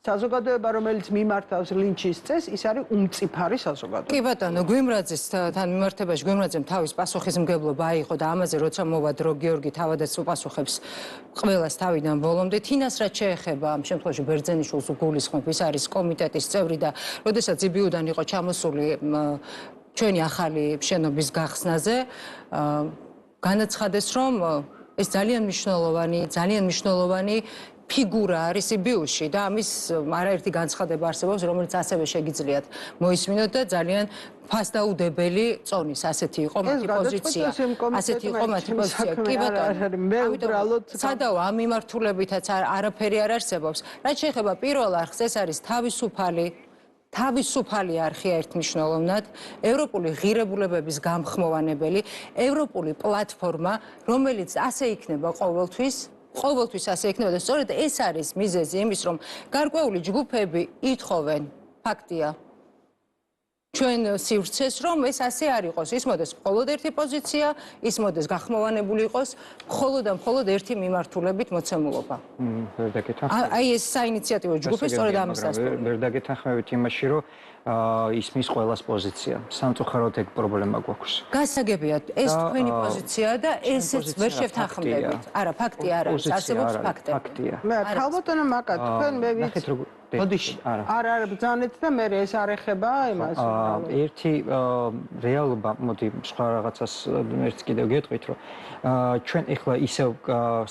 საზოგადოება, რომელიც მიმართავს ლინჩის წესს, ის არის უმწიფარი საზოგადოება. კი ბატონო, გვიმრაძის თან მიმართებაში გვიმრაძემ თავის პასუხისმგებლობა აიღო და ამაზე როცა მოვა დრო გიორგი თავადაც უპასუხებს ყველას თავიდან ბოლომდე. თინას რაც შეეხება ამ შემთხვევაში ბერძენიშვილს უგულისხმობ, ის არის კომიტეტის წევრი და როდესაც იბიუდან იყო ჩამოსული ჩვენი ახალი შენობის გახსნაზე, განაცხადეს, რომ ეს ძალიან მნიშვნელოვანი ფიგურა არის იბიუში და ამის არაერთი განცხადება არსებობს, რომელიც ასევე შეგიძლიათ მოისმინოთ და ძალიან ფასდაუდებელი წონის ასეთი იყო მათი პოზიცია. ასეთი იყო მათი პოზიცია. კი ბატონო, მე უბრალოდ სადაო ამ მიმართულებითაც არაფერი არ არსებობს. რაც შეეხება პირველ არხს, ეს არის თავისუფალი არხია ერთმნიშვნელოვნად, ევროპული ღირებულებების გამხმოვანებელი, ევროპული პლატფორმა, რომელიც ასე იქნება ყოველთვის ასე იქნება და სწორედ ეს არის მიზეზი იმის, რომ გარკვეული ჯგუფები ითხოვენ, ფაქტია, ჩვენ სივრცეს, რომ ეს ასე არ იყოს, ის მოდეს მხოლოდ ერთი პოზიცია, ის მოდეს გახმოვანებული იყოს მხოლოდ და მხოლოდ ერთი მიმართულებით მოცემულობა. ვერ დაგეთანხმებით. აი ეს საინიციატივო ჯგუფი სწორედ ამის ასწავლია. ვერ დაგეთანხმებით იმაში, რომ ისმის ყველას პოზიცია. სამწუხაროდ ეგ პრობლემა გვაქვს. გასაგებია, ეს თქვენი პოზიციაა და ესეც ვერ შევთანხმდებით. არა, ფაქტი არ არის, არსებობს ფაქტები. ფაქტია. მე ქალბატონო მაკა, თქვენ მე ვიცი. ბოდიში. არ ბრძანეთ და მე ეს არ ეხება იმას. ერთი რეალობა, მოდი სხვა რაღაცას ერთს კიდევ გეტყვით, რომ ჩვენ ეხლა ისევ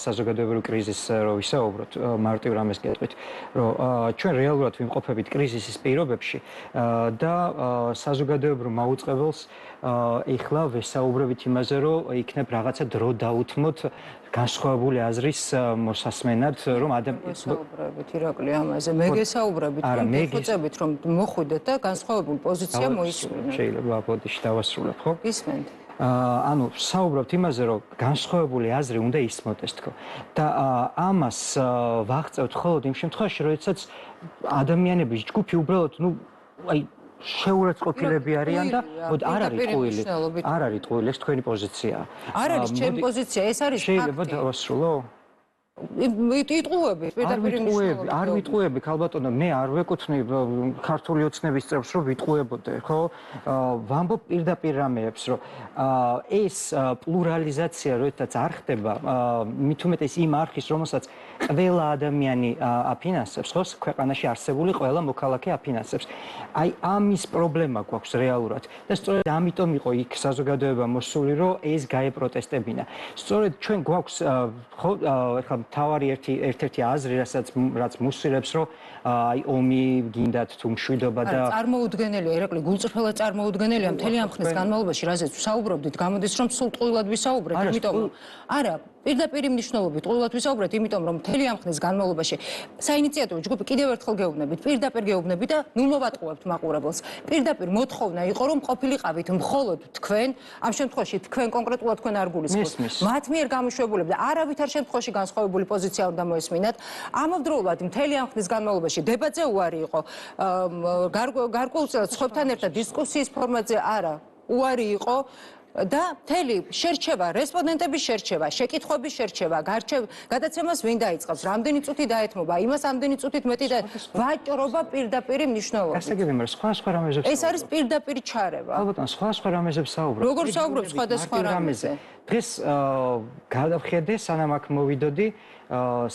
საზოგადოებრივ კრიზისს რო ვისაუბროთ, მარტივ რამეს გეტყვით, რომ ჩვენ რეალურად ვიმყოფებით კრიზისის პირობებში და საზოგადოებრივ მაუწყებელს ეხლა ვესაუბრებით იმაზე, რომ იქნებ რაღაცა დრო დაუთმოთ განსხვავებული აზრის მოსასმენად, რომ ვესაუბრებით ირაკლი ამაზე, მე გესაუბრებით, რომ გიხოცებით, რომ მოხვიდეთ და განსხვავებული პოზიცია მოისმინოთ. შეიძლება ბოდიში დავასრულებ, ხო? ისმენთ. ანუ საუბრობთ იმაზე, რომ განსხვავებული აზრი უნდა ისმოდეს თქო. და ამას ვაღწევთ მხოლოდ იმ შემთხვევაში, როდესაც ადამიანების ჯგუფი უბრალოდ, აი შეურაცხყოფილები არიან და არ არის ტყუილი, ეს თქვენი პოზიციაა. არ არის ჩემი პოზიცია, ეს არის ფაქტი. შეიძლება დავასრულო? არ ვიტყუები, ქალბატონო, მე არ ვეკუთვნი ქართული ოცნების წევრს, რომ ვიტყუებოდე, ხო? ვამბობ პირდაპირ რამეებს, რომ ეს პლურალიზაცია, როდესაც არ ხდება, მით უმეტეს იმ არხის, რომელსაც ყველა ადამიანი აფინანსებს, ხო? ქვეყანაში არსებული ყველა მოქალაქე აფინანსებს. აი ამის პრობლემა გვაქვს რეალურად და სწორედ ამიტომ იყო იქ საზოგადოება მოსული, რომ ეს გაეპროტესტებინა. სწორედ ჩვენ გვაქვს ხო, ეხლა თავარი ერთ-ერთი აზრი, რაც მუსილებს, რომ აი ომი გინდათ თუ მშვიდობა და წარმოუდგენელია, ირაკლი, გულწრფელად წარმოუდგენელია მთელი ამ ხნის განმავლობაში, რაზეც ვსაუბრობდით, გამოდის რომ სულ ტყუილად ვისაუბრეთ, იმიტომ არა, პირდაპირ მნიშვნელობით ტყუილად ვისაუბრეთ, იმიტომ რომ მთელი ამ ხნის განმავლობაში საინიციატივო ჯგუფი კიდევ ერთხელ გეუბნებით, პირდაპირ გეუბნებით და ნუ მოვატყუებთ მაყურებელს. პირდაპირ მოთხოვნა იყო, რომ ყოფილიყავით მხოლოდ თქვენ, ამ შემთხვევაში თქვენ კონკრეტულად თქვენ არ გულისხმობთ. მათ მიერ გამოშვებულებ და არავითარ შემთხვევაში განსხვავებული პოზიცია უნდა მოესმინათ. ამავდროულად მთელი ამ ხნის განმავლობაში დებატზე უარი იყო. გარკვეულწილად სხვებთან ერთად დისკუსიის ფორმატზე არა, უარი იყო. და მთელი შერჩევა, რესპონდენტების შერჩევა, შეკითხვების შერჩევა, გადაცემას ვინ დაიწყებს, რამდენი წუთი დაეთმობა, იმას ამდენი წუთით მეტი და ვაჭრობა პირდაპირ მნიშვნელობით. გასაგები, მაგრამ სხვა რამეზებს. ეს არის პირდაპირ ჩარევა. ალბათ, სხვა რამეზებს საუბრობ. როგორ საუბრობ სხვადასხვა რამეზე? დღეს გადავხედე, სანამ აქ მოვიდოდი,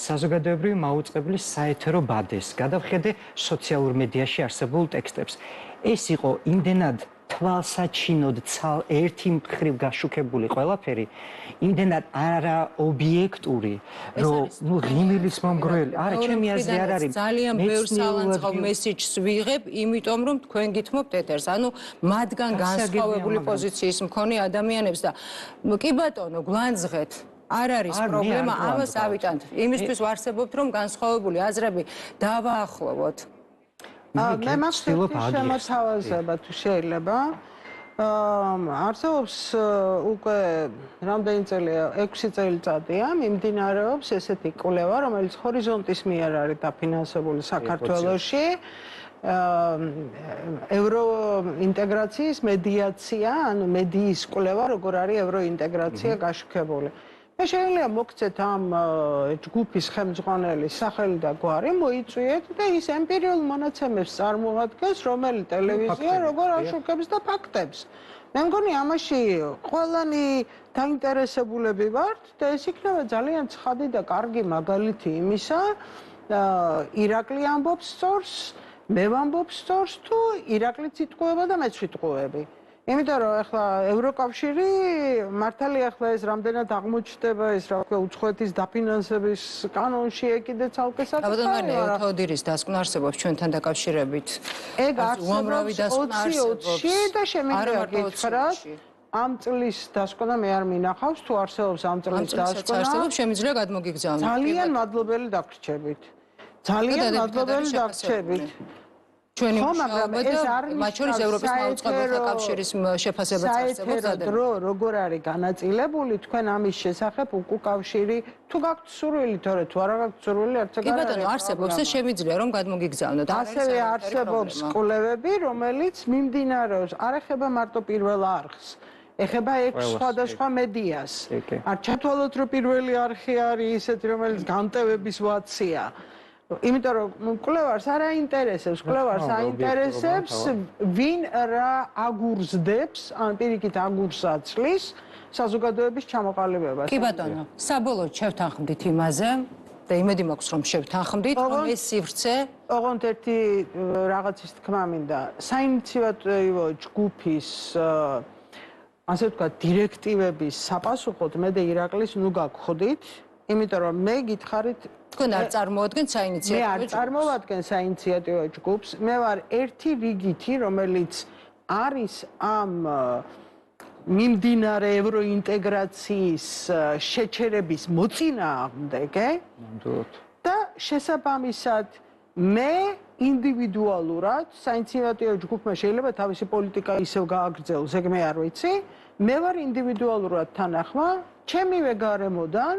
საზოგადოებრივი მაუწყებლის საეთერო ბადეს. გადავხედე სოციალურ მედიაში არსებულ ტექსტებს. ეს იყო იმდენად თვალსაჩინოდ ერთი მხრივ გაშუქებული ყველაფერი იმდენად არაობიექტური, რომ ღიმილის მომგვრელი, არა, ჩემი აზრი არ არის. ძალიან ბევრ სალანძღავ მესიჯს ვიღებ, იმიტომ რომ თქვენ გითმობთ ეთერს. ანუ მათგან განსხვავებული პოზიციის მქონე ადამიანებს და კი ბატონო, გვანძღეთ. არ არის პრობლემა, ამას ავიტანთ. იმისთვის ვარსებობთ, რომ განსხვავებული აზრები დავაახლოვოთ. მე მახსოვს შემოთავაზება თუ შეიძლება. არსებობს უკვე რამდენი წელია, 6 წელიწადია მიმდინარეობს ესეთი კვლევა, რომელიც ჰორიზონტის მიერ არის დაფინანსებული საქართველოში. ევროინტეგრაციის მედიაცია, ანუ მედიის კვლევა, როგორ არის ევროინტეგრაცია გაშუქებული. მე შეიძლება მოგცეთ ამ ჯგუფის ხელმძღვანელის სახელი და გვარი, მოიწვიეთ და ის ემპირიულ მონაცემებს წარმოადგენს, რომელი ტელევიზია როგორ აშუქებს და ფაქტებს. მე მგონი ამაში ყველანი დაინტერესებულები ვართ და ეს იქნება ძალიან ცხადი და კარგი მაგალითი იმისა, ირაკლი ამბობს სწორს, მე ვამბობ სწორს თუ ირაკლიც იტყუება და მეც ვიტყუები. იმიტომ რომ ახლა ევროკავშირი მართალია ახლა ეს რამდენად აღმოჩნდება ეს რა ქვია უცხოეთის დაფინანსების კანონში ეკიდე ცალკე საკითხი. თეოდირის დასკვნა არსებობს ჩვენთან დაკავშირებით. ეგ უამრავი დასკვნა არსებობს და შემიძლია გითხრათ ამ წლის დასკვნა მე არ მინახავს თუ არსებობს ამ წლის დასკვნა. არსებობს შემიძლია გადმოგიგზავნოთ. ძალიან მადლობელი დაგრჩებით. ძალიან მადლობელი დაგრჩებით. ჩვენი მუშაობა და მათ შორის ევროპის მაუწყებელთა კავშირის შეფასებაც არსებობს. დრო როგორ არის განაწილებული თქვენ ამის შესახებ უკავშირი თუ გაქვთ სურვილი, თორე თუ არა გაქვთ სურვილი, არც ეგ არის. კი ბატონო, არსებობს და შემიძლია რომ გადმოგიგზავნოთ. ასევე არსებობს კვლევები, რომელიც მიმდინარეობს, არ ეხება მარტო პირველ არხს. ეხება 6 სხვადასხვა მედიას. არ ჩათვალოთ რომ პირველი არხი არის ისეთი, რომელიც განტევების ვაცია. იმიტომ რომ კვლევარს არ აინტერესებს, კვლევარს აინტერესებს ვინ რა აგურზდებს, ან პირიქით აგურს აცლის საზოგადოების ჩამოყალიბებას. კი ბატონო, საბოლოოდ შევთანხმდით იმაზე და იმედი მაქვს რომ შევთანხმდით, რომ ეს სივრცე ოღონდ ერთი რაღაცის თქმა მინდა. საინიციატივო ჯგუფის ასე ვთქვათ, დირექტივების საპასუხოდ მე და ირაკლის ნუ გაგხვდით, იმიტომ რომ მე გითხარით თქვენ არ წარმოადგენთ საინიციატივო ჯგუფს. მე არ წარმოვადგენ საინიციატივო ჯგუფს. მე ვარ ერთი რიგითი, რომელიც არის ამ მიმდინარე ევროინტეგრაციის შეჩერების მოწინააღმდეგე და შესაბამისად მე ინდივიდუალურად საინიციატივო ჯგუფმა შეიძლება თავისი პოლიტიკა ისევ გააგრძელოს, ეგ მე არ ვიცი. მე ვარ ინდივიდუალურად თანახმა, ჩემივე გარემოდან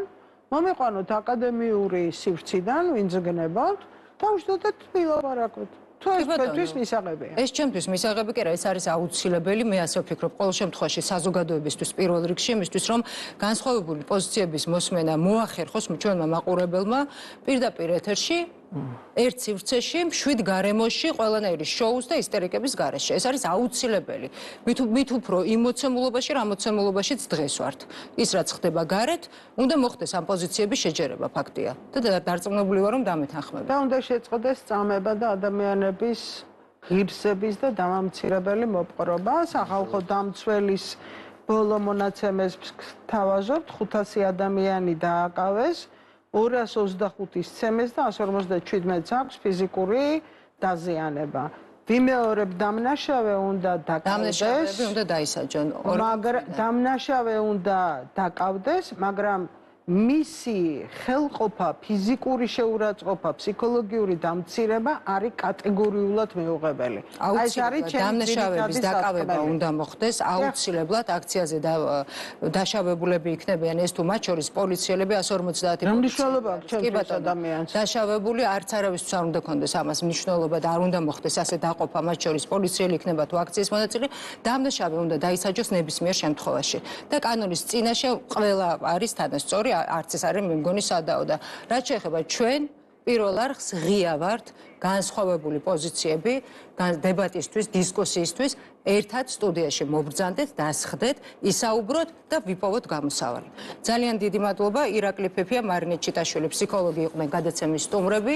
მომიყვანოთ აკადემიური სივრციდან, ვინც გნებავთ, დავждოთ ვილაპარაკოთ. თუ ეს თქვენთვის მისაღებია. ეს ჩემთვის მისაღები კი არა, ეს არის აუცილებელი, მე ასე ვფიქრობ, ყოველ შემთხვევაში საზოგადოებისთვის პირველ რიგში, იმისთვის რომ განსხვავებული პოზიციების მოსმენა მოახერხოს ჩვენმა მაყურებელმა პირდაპირ ეთერში ერთ სივრცეში, მშვიდ გარემოში, ყველანაირი შოუს და ისტერიკების გარეშე. ეს არის აუცილებელი. მით უფრო იმ მოცემულობაში, რა მოცემულობაშიც დღეს ვართ. ის რაც ხდება გარეთ, უნდა მოხდეს ამ პოზიციების შეჯერება, ფაქტია. და დარწმუნებული ვარ, რომ დამეთანხმება. და უნდა შეწყდეს წამება და ადამიანების ღირსების და დამამცირებელი მოპყრობა. სახალხო დამცველის ბოლო მონაცემებს თავაზობთ, 500 ადამიანი დააკავეს. 225 სცემეს და 157 აქვს ფიზიკური დაზიანება. ვიმეორებ დამნაშავე უნდა დაკავდეს. დამნაშავეები უნდა დაისაჯონ. მაგრამ დამნაშავე უნდა დაკავდეს, მაგრამ მისი ხელყოფა, ფიზიკური შეურაცხყოფა, ფსიქოლოგიური დამცირება არის კატეგორიულად მეუღებელი. ეს არის დამნაშავეების დაკავება უნდა მოხდეს აუცილებლად აქციაზე დაშავებულები იქნებიან ეს თუ მათ შორის პოლიციელები 150 რა მნიშვნელობა აქვს ჩემთვის ადამიანს დაშავებული არც არავისთვის არ უნდა კონდეს ამას მნიშვნელობა და არ უნდა მოხდეს ასე დაყოფა მათ შორის პოლიციელი იქნება თუ აქციის მონაწილე დამნაშავე უნდა დაისაჯოს ნებისმიერ შემთხვევაში და კანონის წინაშე ყველა არის თანასწორი არც ეს არის მე მგონი სადაო და რაც შეეხება ჩვენ პირველ არხს ღია ვართ განსხვავებული პოზიციები დებატისთვის დისკუსიისთვის ერთად სტუდიაში მობრძანდეთ დასხდეთ ისაუბროთ და ვიპოვოთ გამოსავალი ძალიან დიდი მადლობა ირაკლი ფეფია მარინე ჩიტაშვილი ფსიქოლოგი იყვნენ გადაცემის სტუმრები